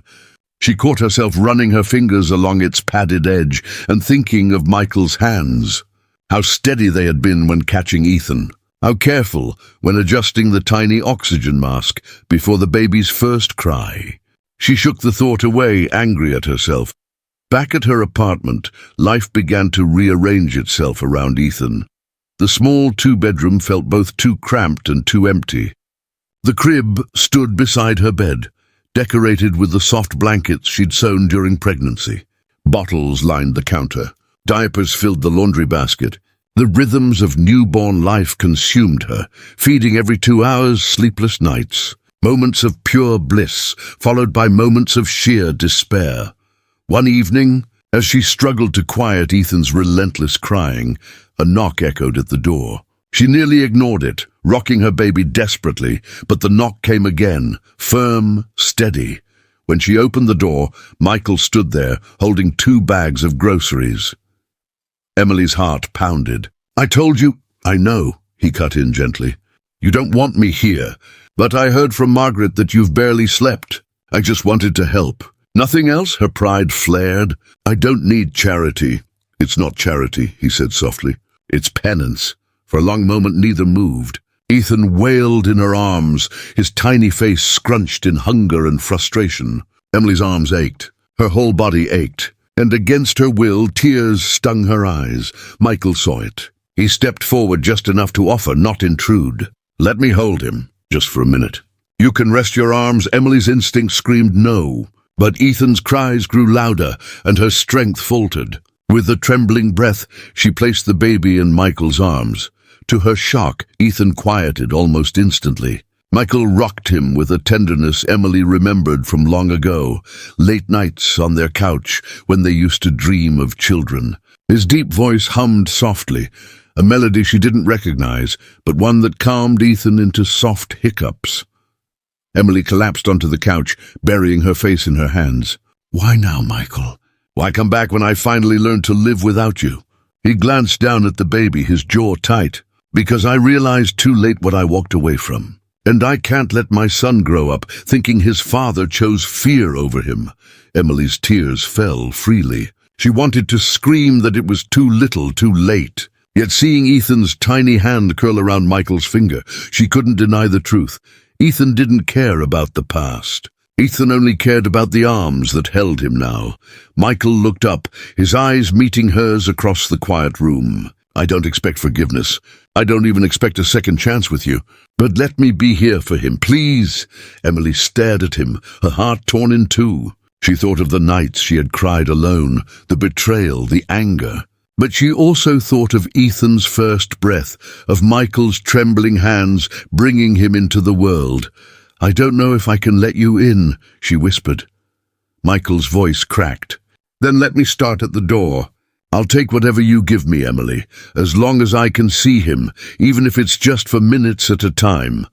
she caught herself running her fingers along its padded edge and thinking of Michael's hands. How steady they had been when catching Ethan. How careful when adjusting the tiny oxygen mask before the baby's first cry. She shook the thought away, angry at herself. Back at her apartment, life began to rearrange itself around Ethan. The small two-bedroom felt both too cramped and too empty. The crib stood beside her bed, decorated with the soft blankets she'd sewn during pregnancy. Bottles lined the counter. Diapers filled the laundry basket. The rhythms of newborn life consumed her, feeding every 2 hours, sleepless nights. Moments of pure bliss, followed by moments of sheer despair. One evening, as she struggled to quiet Ethan's relentless crying, a knock echoed at the door. She nearly ignored it, rocking her baby desperately, but the knock came again, firm, steady. When she opened the door, Michael stood there, holding 2 bags of groceries. Emily's heart pounded. "I told you—" "I know," he cut in gently. "You don't want me here, but I heard from Margaret that you've barely slept. I just wanted to help." "Nothing else?" Her pride flared. "I don't need charity." "It's not charity," he said softly. "It's penance." For a long moment neither moved. Ethan wailed in her arms, his tiny face scrunched in hunger and frustration. Emily's arms ached. Her whole body ached. And against her will, tears stung her eyes. Michael saw it. He stepped forward just enough to offer, not intrude. "Let me hold him, just for a minute." "You can rest your arms." Emily's instinct screamed no. But Ethan's cries grew louder, and her strength faltered. With a trembling breath, she placed the baby in Michael's arms. To her shock, Ethan quieted almost instantly. Michael rocked him with a tenderness Emily remembered from long ago, late nights on their couch when they used to dream of children. His deep voice hummed softly, a melody she didn't recognize, but one that calmed Ethan into soft hiccups. Emily collapsed onto the couch, burying her face in her hands. "Why now, Michael? Why come back when I finally learned to live without you?" He glanced down at the baby, his jaw tight. "Because I realized too late what I walked away from. And I can't let my son grow up thinking his father chose fear over him." Emily's tears fell freely. She wanted to scream that it was too little, too late. Yet seeing Ethan's tiny hand curl around Michael's finger, she couldn't deny the truth. Ethan didn't care about the past. Ethan only cared about the arms that held him now. Michael looked up, his eyes meeting hers across the quiet room. "I don't expect forgiveness. I don't even expect a second chance with you. But let me be here for him, please." Emily stared at him, her heart torn in two. She thought of the nights she had cried alone, the betrayal, the anger. But she also thought of Ethan's first breath, of Michael's trembling hands bringing him into the world. "I don't know if I can let you in," she whispered. Michael's voice cracked. "Then let me start at the door. I'll take whatever you give me, Emily, as long as I can see him, even if it's just for minutes at a time."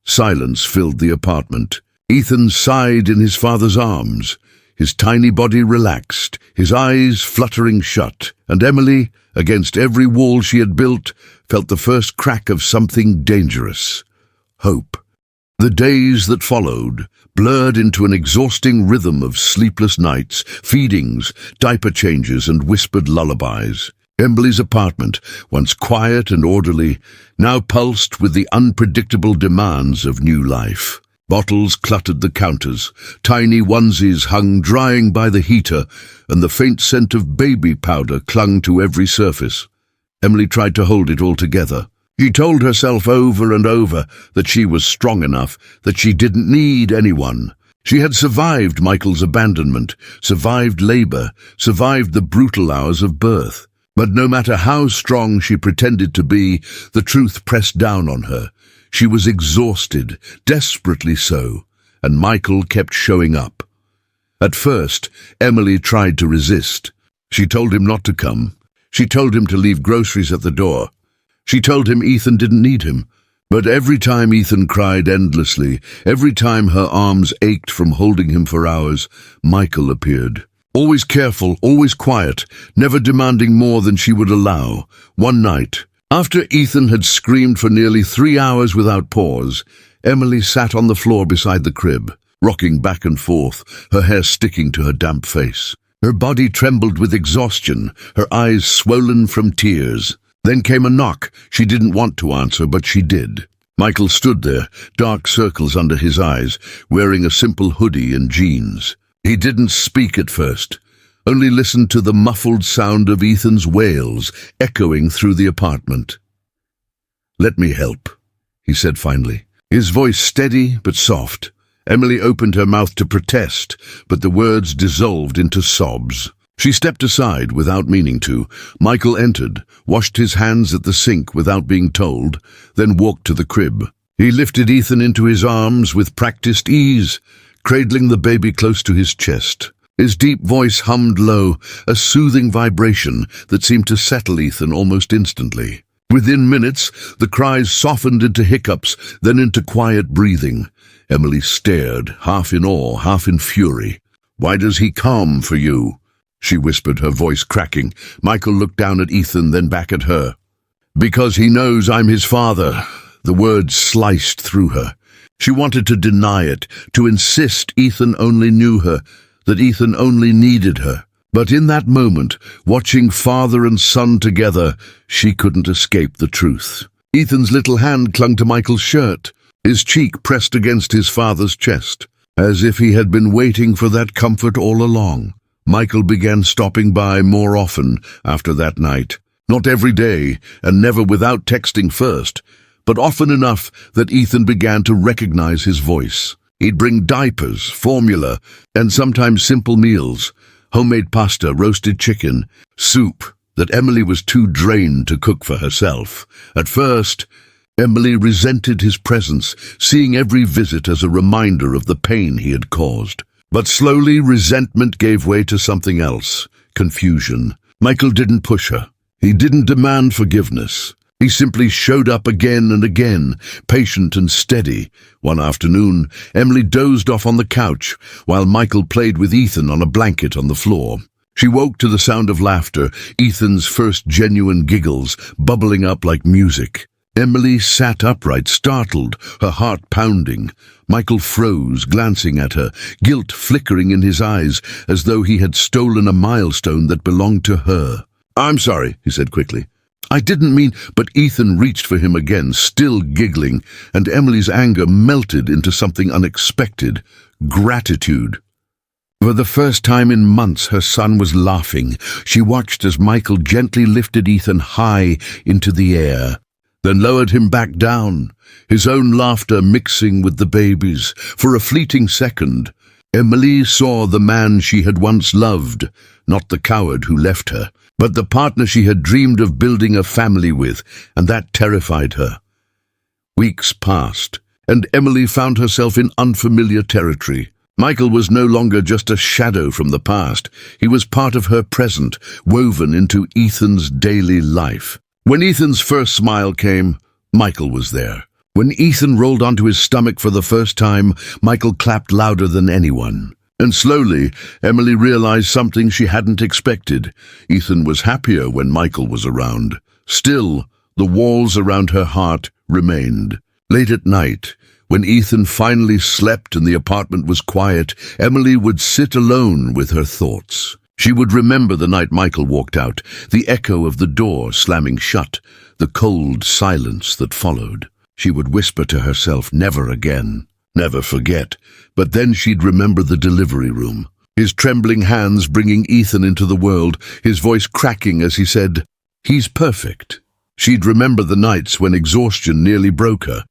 Silence filled the apartment. Ethan sighed in his father's arms. His tiny body relaxed, his eyes fluttering shut, and Emily, against every wall she had built, felt the first crack of something dangerous. Hope. The days that followed blurred into an exhausting rhythm of sleepless nights, feedings, diaper changes, and whispered lullabies. Emily's apartment, once quiet and orderly, now pulsed with the unpredictable demands of new life. Bottles cluttered the counters, tiny onesies hung drying by the heater, and the faint scent of baby powder clung to every surface. Emily tried to hold it all together. She told herself over and over that she was strong enough, that she didn't need anyone. She had survived Michael's abandonment, survived labor, survived the brutal hours of birth. But no matter how strong she pretended to be, the truth pressed down on her. She was exhausted, desperately so, and Michael kept showing up. At first, Emily tried to resist. She told him not to come. She told him to leave groceries at the door. She told him Ethan didn't need him. But every time Ethan cried endlessly, every time her arms ached from holding him for hours, Michael appeared. Always careful, always quiet, never demanding more than she would allow. One night, after Ethan had screamed for nearly 3 hours without pause, Emily sat on the floor beside the crib, rocking back and forth, her hair sticking to her damp face. Her body trembled with exhaustion, her eyes swollen from tears. Then came a knock. She didn't want to answer, but she did. Michael stood there, dark circles under his eyes, wearing a simple hoodie and jeans. He didn't speak at first, only listened to the muffled sound of Ethan's wails echoing through the apartment. "Let me help," he said finally, his voice steady but soft. Emily opened her mouth to protest, but the words dissolved into sobs. She stepped aside without meaning to. Michael entered, washed his hands at the sink without being told, then walked to the crib. He lifted Ethan into his arms with practiced ease, cradling the baby close to his chest. His deep voice hummed low, a soothing vibration that seemed to settle Ethan almost instantly. Within minutes, the cries softened into hiccups, then into quiet breathing. Emily stared, half in awe, half in fury. "Why does he come for you?" she whispered, her voice cracking. Michael looked down at Ethan, then back at her. "Because he knows I'm his father." The words sliced through her. She wanted to deny it, to insist Ethan only knew her, that Ethan only needed her. But in that moment, watching father and son together, she couldn't escape the truth. Ethan's little hand clung to Michael's shirt, his cheek pressed against his father's chest, as if he had been waiting for that comfort all along. Michael began stopping by more often after that night. Not every day, and never without texting first, but often enough that Ethan began to recognize his voice. He'd bring diapers, formula, and sometimes simple meals, homemade pasta, roasted chicken, soup that Emily was too drained to cook for herself. At first, Emily resented his presence, seeing every visit as a reminder of the pain he had caused. But slowly, resentment gave way to something else, confusion. Michael didn't push her. He didn't demand forgiveness. He simply showed up again and again, patient and steady. One afternoon, Emily dozed off on the couch, while Michael played with Ethan on a blanket on the floor. She woke to the sound of laughter, Ethan's first genuine giggles, bubbling up like music. Emily sat upright, startled, her heart pounding. Michael froze, glancing at her, guilt flickering in his eyes, as though he had stolen a milestone that belonged to her. "I'm sorry," he said quickly. "I didn't mean—" But Ethan reached for him again, still giggling, and Emily's anger melted into something unexpected: gratitude. For the first time in months, her son was laughing. She watched as Michael gently lifted Ethan high into the air, then lowered him back down, his own laughter mixing with the baby's. For a fleeting second, Emily saw the man she had once loved, not the coward who left her, but the partner she had dreamed of building a family with, and that terrified her. Weeks passed, and Emily found herself in unfamiliar territory. Michael was no longer just a shadow from the past. He was part of her present, woven into Ethan's daily life. When Ethan's first smile came, Michael was there. When Ethan rolled onto his stomach for the first time, Michael clapped louder than anyone. And slowly, Emily realized something she hadn't expected. Ethan was happier when Michael was around. Still, the walls around her heart remained. Late at night, when Ethan finally slept and the apartment was quiet, Emily would sit alone with her thoughts. She would remember the night Michael walked out, the echo of the door slamming shut, the cold silence that followed. She would whisper to herself, "Never again. Never forget." But then she'd remember the delivery room, his trembling hands bringing Ethan into the world, his voice cracking as he said, "He's perfect." She'd remember the nights when exhaustion nearly broke her,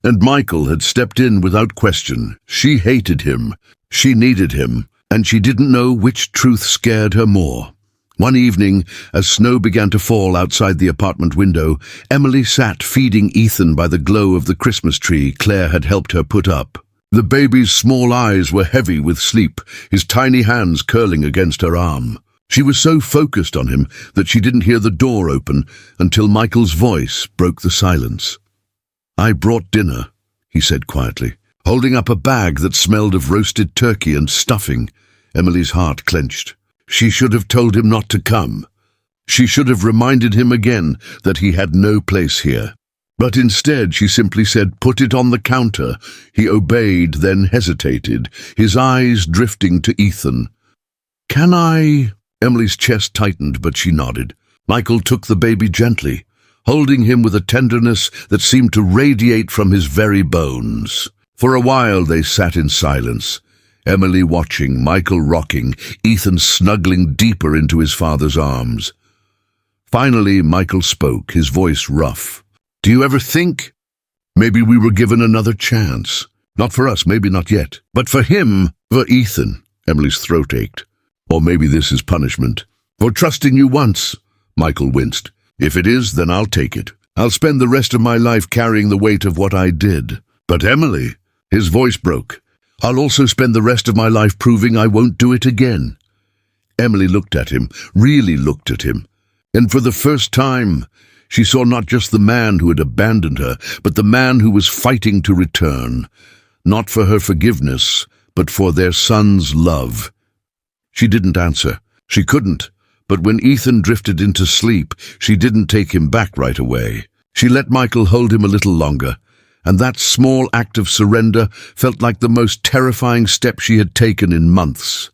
and Michael had stepped in without question. She hated him, she needed him, and she didn't know which truth scared her more. One evening, as snow began to fall outside the apartment window, Emily sat feeding Ethan by the glow of the Christmas tree Claire had helped her put up. The baby's small eyes were heavy with sleep, his tiny hands curling against her arm. She was so focused on him that she didn't hear the door open until Michael's voice broke the silence. "I brought dinner," he said quietly, holding up a bag that smelled of roasted turkey and stuffing. Emily's heart clenched. She should have told him not to come. She should have reminded him again that he had no place here. But instead she simply said, "Put it on the counter." He obeyed, then hesitated, his eyes drifting to Ethan. "Can I?" Emily's chest tightened, but she nodded. Michael took the baby gently, holding him with a tenderness that seemed to radiate from his very bones. For a while they sat in silence, Emily watching, Michael rocking, Ethan snuggling deeper into his father's arms. Finally, Michael spoke, his voice rough. "Do you ever think maybe we were given another chance? Not for us, maybe not yet, but for him, for Ethan." Emily's throat ached. "Or maybe this is punishment for trusting you once." Michael winced. "If it is, then I'll take it." I'll spend the rest of my life carrying the weight of what I did. But Emily, his voice broke, I'll also spend the rest of my life proving I won't do it again. Emily looked at him, really looked at him, and for the first time, she saw not just the man who had abandoned her, but the man who was fighting to return, not for her forgiveness, but for their son's love. She didn't answer. She couldn't. But when Ethan drifted into sleep, she didn't take him back right away. She let Michael hold him a little longer, and that small act of surrender felt like the most terrifying step she had taken in months.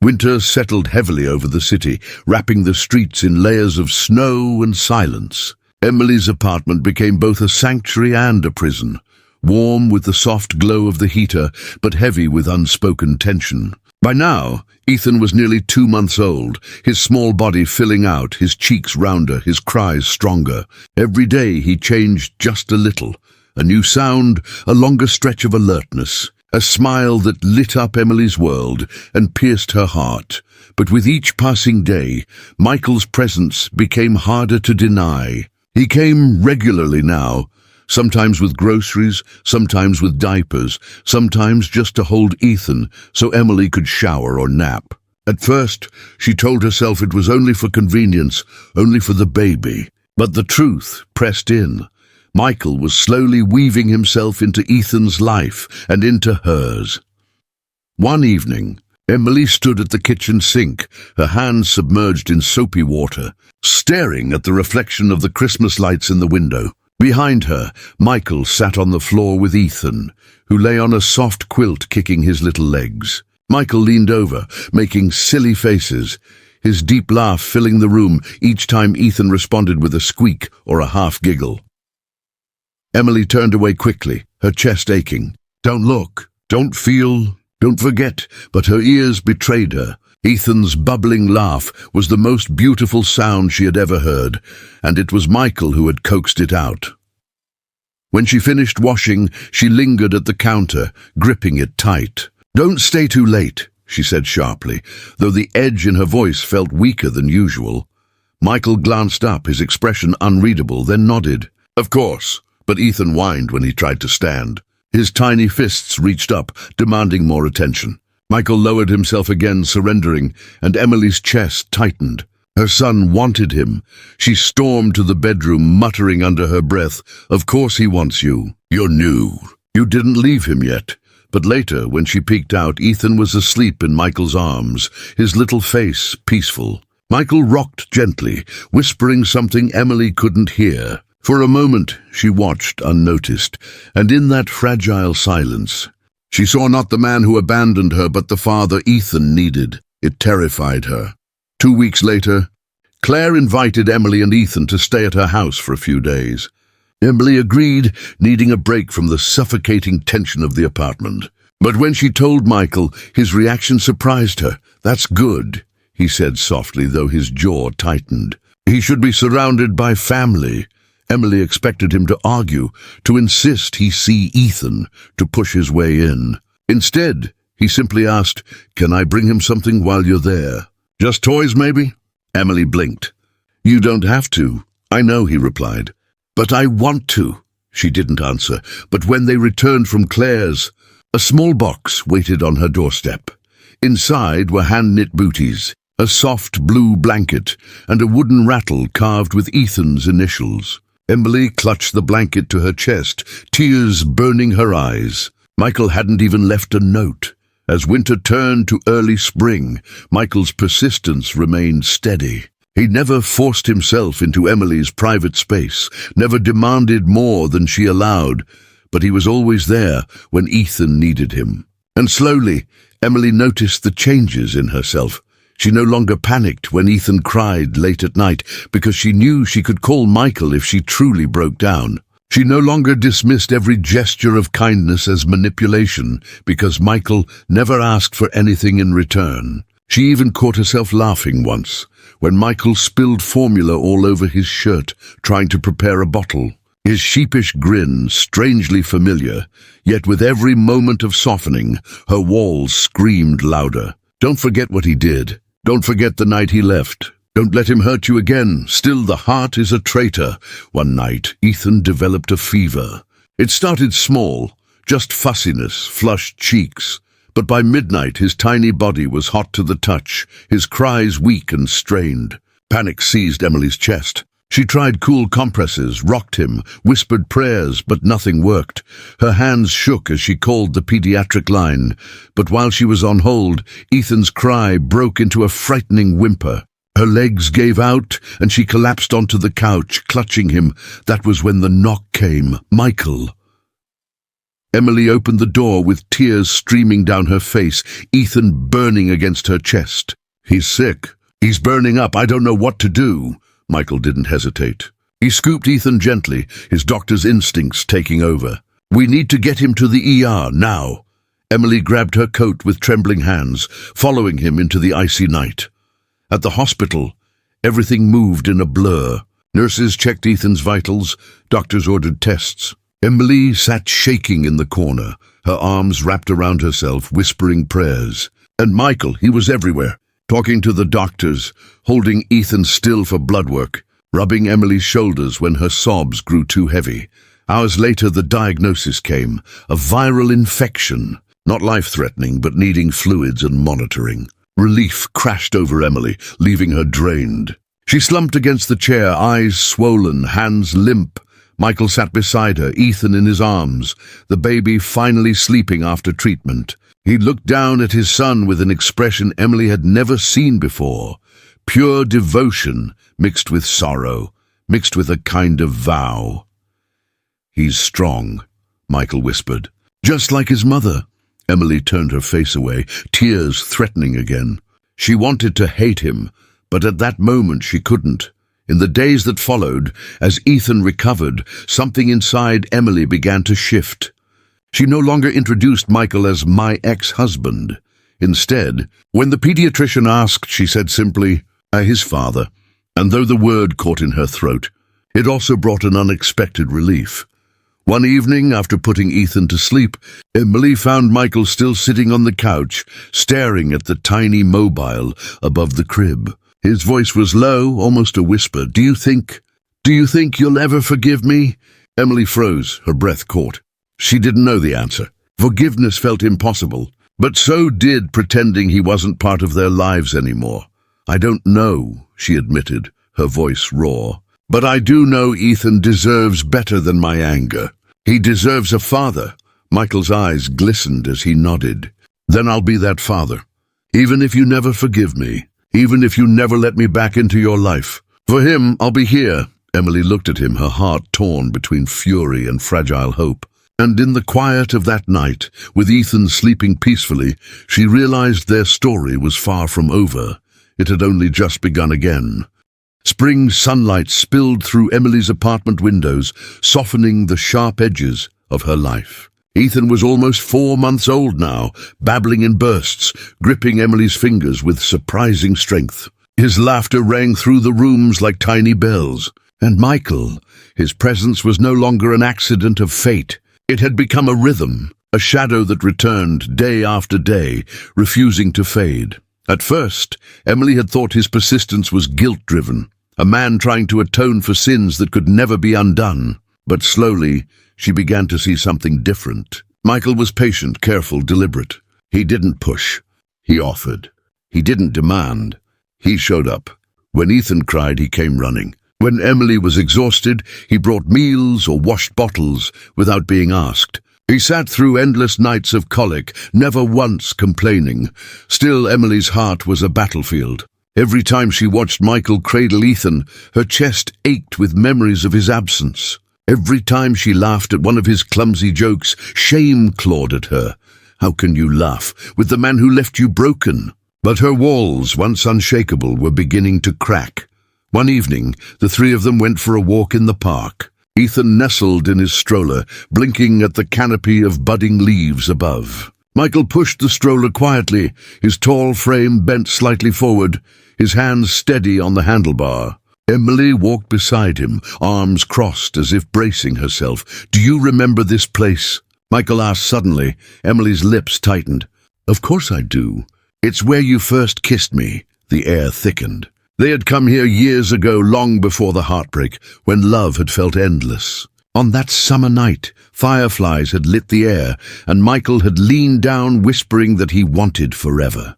Winter settled heavily over the city, wrapping the streets in layers of snow and silence. Emily's apartment became both a sanctuary and a prison, warm with the soft glow of the heater, but heavy with unspoken tension. By now, Ethan was nearly 2 months old, his small body filling out, his cheeks rounder, his cries stronger. Every day he changed just a little. A new sound, a longer stretch of alertness, a smile that lit up Emily's world and pierced her heart. But with each passing day, Michael's presence became harder to deny. He came regularly now, sometimes with groceries, sometimes with diapers, sometimes just to hold Ethan so Emily could shower or nap. At first, she told herself it was only for convenience, only for the baby. But the truth pressed in. Michael was slowly weaving himself into Ethan's life and into hers. One evening, Emily stood at the kitchen sink, her hands submerged in soapy water, staring at the reflection of the Christmas lights in the window. Behind her, Michael sat on the floor with Ethan, who lay on a soft quilt kicking his little legs. Michael leaned over, making silly faces, his deep laugh filling the room each time Ethan responded with a squeak or a half-giggle. Emily turned away quickly, her chest aching. Don't look, don't feel, don't forget, but her ears betrayed her. Ethan's bubbling laugh was the most beautiful sound she had ever heard, and it was Michael who had coaxed it out. When she finished washing, she lingered at the counter, gripping it tight. Don't stay too late, she said sharply, though the edge in her voice felt weaker than usual. Michael glanced up, his expression unreadable, then nodded. Of course, but Ethan whined when he tried to stand. His tiny fists reached up, demanding more attention. Michael lowered himself again, surrendering, and Emily's chest tightened. Her son wanted him. She stormed to the bedroom, muttering under her breath, "Of course he wants you. You're new. You didn't leave him yet." But later, when she peeked out, Ethan was asleep in Michael's arms, his little face peaceful. Michael rocked gently, whispering something Emily couldn't hear. For a moment, she watched unnoticed, and in that fragile silence, she saw not the man who abandoned her, but the father Ethan needed. It terrified her. 2 weeks later, Claire invited Emily and Ethan to stay at her house for a few days. Emily agreed, needing a break from the suffocating tension of the apartment. But when she told Michael, his reaction surprised her. "That's good," he said softly, though his jaw tightened. "He should be surrounded by family." Emily expected him to argue, to insist he see Ethan, to push his way in. Instead, he simply asked, "Can I bring him something while you're there?" "Just toys, maybe?" Emily blinked. "You don't have to." "I know," he replied. "But I want to." She didn't answer, but when they returned from Claire's, a small box waited on her doorstep. Inside were hand-knit booties, a soft blue blanket, and a wooden rattle carved with Ethan's initials. Emily clutched the blanket to her chest, tears burning her eyes. Michael hadn't even left a note. As winter turned to early spring, Michael's persistence remained steady. He never forced himself into Emily's private space, never demanded more than she allowed, but he was always there when Ethan needed him. And slowly, Emily noticed the changes in herself. She no longer panicked when Ethan cried late at night because she knew she could call Michael if she truly broke down. She no longer dismissed every gesture of kindness as manipulation because Michael never asked for anything in return. She even caught herself laughing once when Michael spilled formula all over his shirt, trying to prepare a bottle. His sheepish grin, strangely familiar, yet with every moment of softening, her walls screamed louder. Don't forget what he did. Don't forget the night he left. Don't let him hurt you again. Still, the heart is a traitor. One night, Ethan developed a fever. It started small, just fussiness, flushed cheeks. But by midnight, his tiny body was hot to the touch, his cries weak and strained. Panic seized Emily's chest. She tried cool compresses, rocked him, whispered prayers, but nothing worked. Her hands shook as she called the pediatric line. But while she was on hold, Ethan's cry broke into a frightening whimper. Her legs gave out, and she collapsed onto the couch, clutching him. That was when the knock came. Michael. Emily opened the door with tears streaming down her face, Ethan burning against her chest. He's sick. He's burning up. I don't know what to do. Michael didn't hesitate. He scooped Ethan gently, his doctor's instincts taking over. We need to get him to the ER, now. Emily grabbed her coat with trembling hands, following him into the icy night. At the hospital, everything moved in a blur. Nurses checked Ethan's vitals, doctors ordered tests. Emily sat shaking in the corner, her arms wrapped around herself, whispering prayers. And Michael, he was everywhere, talking to the doctors, holding Ethan still for blood work, rubbing Emily's shoulders when her sobs grew too heavy. Hours later, the diagnosis came, a viral infection, not life-threatening, but needing fluids and monitoring. Relief crashed over Emily, leaving her drained. She slumped against the chair, eyes swollen, hands limp. Michael sat beside her, Ethan in his arms, the baby finally sleeping after treatment. He looked down at his son with an expression Emily had never seen before. Pure devotion mixed with sorrow, mixed with a kind of vow. He's strong, Michael whispered. Just like his mother. Emily turned her face away, tears threatening again. She wanted to hate him, but at that moment she couldn't. In the days that followed, as Ethan recovered, something inside Emily began to shift. She no longer introduced Michael as my ex-husband. Instead, when the pediatrician asked, she said simply, his father. And though the word caught in her throat, it also brought an unexpected relief. One evening, after putting Ethan to sleep, Emily found Michael still sitting on the couch, staring at the tiny mobile above the crib. His voice was low, almost a whisper. Do you think you'll ever forgive me? Emily froze, her breath caught. She didn't know the answer. Forgiveness felt impossible, but so did pretending he wasn't part of their lives anymore. I don't know, she admitted, her voice raw. But I do know Ethan deserves better than my anger. He deserves a father. Michael's eyes glistened as he nodded. Then I'll be that father. Even if you never forgive me. Even if you never let me back into your life. For him, I'll be here. Emily looked at him, her heart torn between fury and fragile hope. And in the quiet of that night, with Ethan sleeping peacefully, she realized their story was far from over. It had only just begun again. Spring sunlight spilled through Emily's apartment windows, softening the sharp edges of her life. Ethan was almost 4 months old now, babbling in bursts, gripping Emily's fingers with surprising strength. His laughter rang through the rooms like tiny bells. And Michael, his presence was no longer an accident of fate. It had become a rhythm, a shadow that returned day after day, refusing to fade. At first, Emily had thought his persistence was guilt-driven, a man trying to atone for sins that could never be undone. But slowly, she began to see something different. Michael was patient, careful, deliberate. He didn't push. He offered. He didn't demand. He showed up. When Ethan cried, he came running. When Emily was exhausted, he brought meals or washed bottles without being asked. He sat through endless nights of colic, never once complaining. Still, Emily's heart was a battlefield. Every time she watched Michael cradle Ethan, her chest ached with memories of his absence. Every time she laughed at one of his clumsy jokes, shame clawed at her. How can you laugh with the man who left you broken? But her walls, once unshakable, were beginning to crack. One evening, the three of them went for a walk in the park. Ethan nestled in his stroller, blinking at the canopy of budding leaves above. Michael pushed the stroller quietly, his tall frame bent slightly forward, his hands steady on the handlebar. Emily walked beside him, arms crossed as if bracing herself. Do you remember this place? Michael asked suddenly. Emily's lips tightened. Of course I do. It's where you first kissed me. The air thickened. They had come here years ago, long before the heartbreak, when love had felt endless. On that summer night, fireflies had lit the air, and Michael had leaned down, whispering that he wanted forever.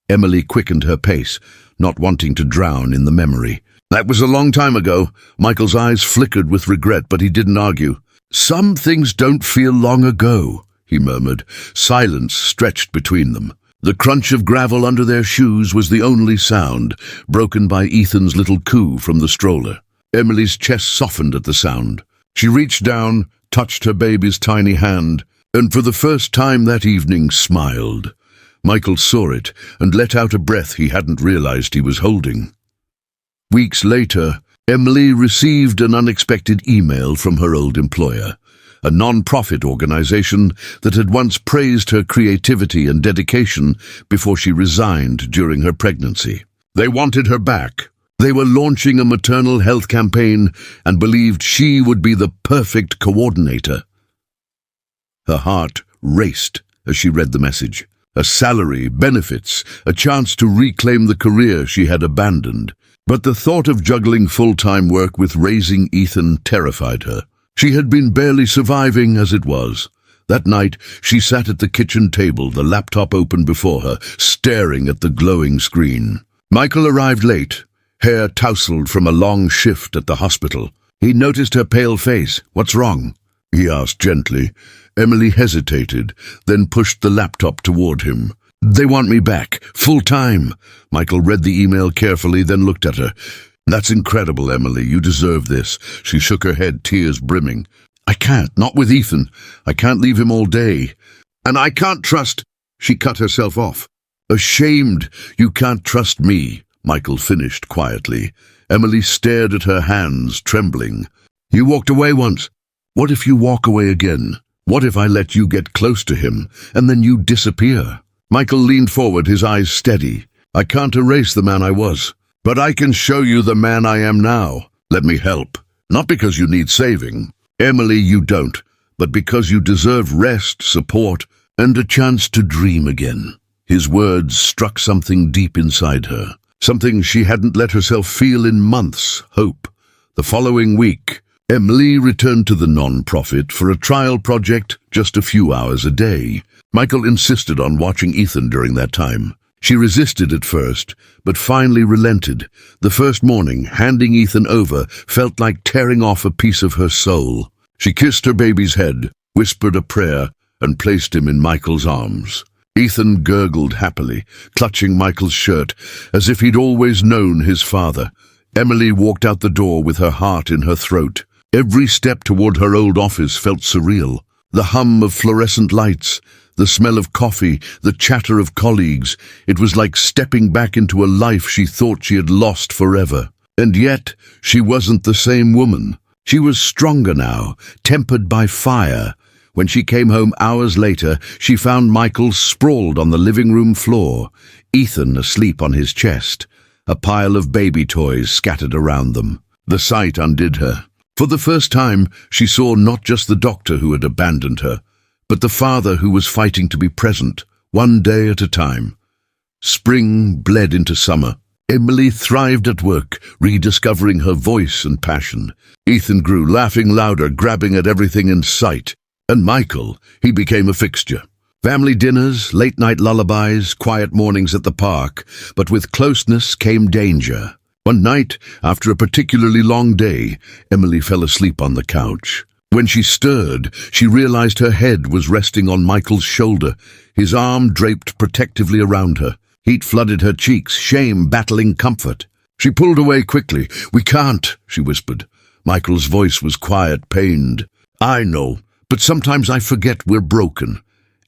Emily quickened her pace, not wanting to drown in the memory. That was a long time ago. Michael's eyes flickered with regret, but he didn't argue. Some things don't feel long ago, he murmured. Silence stretched between them. The crunch of gravel under their shoes was the only sound, broken by Ethan's little coo from the stroller. Emily's chest softened at the sound. She reached down, touched her baby's tiny hand, and for the first time that evening smiled. Michael saw it and let out a breath he hadn't realized he was holding. Weeks later, Emily received an unexpected email from her old employer, a non-profit organization that had once praised her creativity and dedication before she resigned during her pregnancy. They wanted her back. They were launching a maternal health campaign and believed she would be the perfect coordinator. Her heart raced as she read the message. A salary, benefits, a chance to reclaim the career she had abandoned. But the thought of juggling full-time work with raising Ethan terrified her. She had been barely surviving as it was. That night, she sat at the kitchen table, the laptop open before her, staring at the glowing screen. Michael arrived late, hair tousled from a long shift at the hospital. He noticed her pale face. "What's wrong?" he asked gently. Emily hesitated, then pushed the laptop toward him. "They want me back, full-time." Michael read the email carefully, then looked at her. "That's incredible, Emily. You deserve this." She shook her head, tears brimming. "I can't, not with Ethan. I can't leave him all day. And I can't trust—" She cut herself off. "Ashamed. You can't trust me," Michael finished quietly. Emily stared at her hands, trembling. "You walked away once. What if you walk away again? What if I let you get close to him, and then you disappear?" Michael leaned forward, his eyes steady. "I can't erase the man I was, but I can show you the man I am now. Let me help. Not because you need saving. Emily, you don't, but because you deserve rest, support, and a chance to dream again." His words struck something deep inside her, something she hadn't let herself feel in months: hope. The following week, Emily returned to the non-profit for a trial project, just a few hours a day. Michael insisted on watching Ethan during that time. She resisted at first, but finally relented. The first morning, handing Ethan over felt like tearing off a piece of her soul. She kissed her baby's head, whispered a prayer, and placed him in Michael's arms. Ethan gurgled happily, clutching Michael's shirt, as if he'd always known his father. Emily walked out the door with her heart in her throat. Every step toward her old office felt surreal. The hum of fluorescent lights, the smell of coffee, the chatter of colleagues. It was like stepping back into a life she thought she had lost forever. And yet, she wasn't the same woman. She was stronger now, tempered by fire. When she came home hours later, she found Michael sprawled on the living room floor, Ethan asleep on his chest, a pile of baby toys scattered around them. The sight undid her. For the first time, she saw not just the doctor who had abandoned her, but the father who was fighting to be present, one day at a time. Spring bled into summer. Emily thrived at work, rediscovering her voice and passion. Ethan grew, laughing louder, grabbing at everything in sight. And Michael, he became a fixture. Family dinners, late-night lullabies, quiet mornings at the park, but with closeness came danger. One night, after a particularly long day, Emily fell asleep on the couch. When she stirred, she realized her head was resting on Michael's shoulder, his arm draped protectively around her. Heat flooded her cheeks, shame battling comfort. She pulled away quickly. "We can't," she whispered. Michael's voice was quiet, pained. "I know, but sometimes I forget we're broken."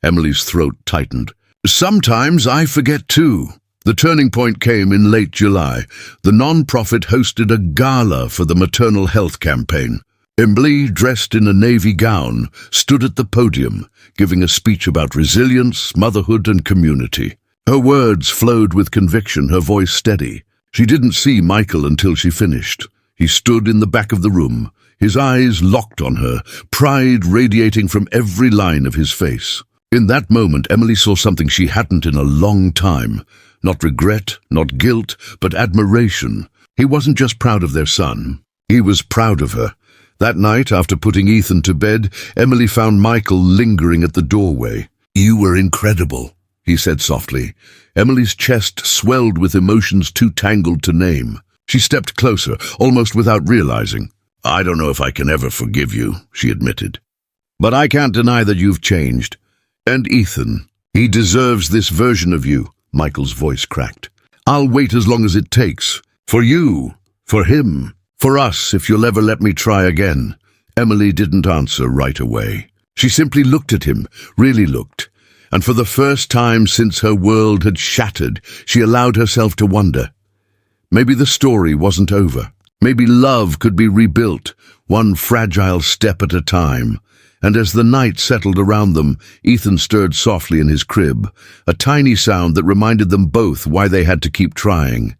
Emily's throat tightened. "Sometimes I forget too." The turning point came in late July. The non-profit hosted a gala for the maternal health campaign. Emily, dressed in a navy gown, stood at the podium, giving a speech about resilience, motherhood, and community. Her words flowed with conviction, her voice steady. She didn't see Michael until she finished. He stood in the back of the room, his eyes locked on her, pride radiating from every line of his face. In that moment, Emily saw something she hadn't in a long time. Not regret, not guilt, but admiration. He wasn't just proud of their son. He was proud of her. That night, after putting Ethan to bed, Emily found Michael lingering at the doorway. "You were incredible," he said softly. Emily's chest swelled with emotions too tangled to name. She stepped closer, almost without realizing. "I don't know if I can ever forgive you," she admitted. "But I can't deny that you've changed. And Ethan, he deserves this version of you," Michael's voice cracked. "I'll wait as long as it takes. For you, for him, for us, if you'll ever let me try again." Emily didn't answer right away. She simply looked at him, really looked. And for the first time since her world had shattered, she allowed herself to wonder. Maybe the story wasn't over. Maybe love could be rebuilt, one fragile step at a time. And as the night settled around them, Ethan stirred softly in his crib, a tiny sound that reminded them both why they had to keep trying.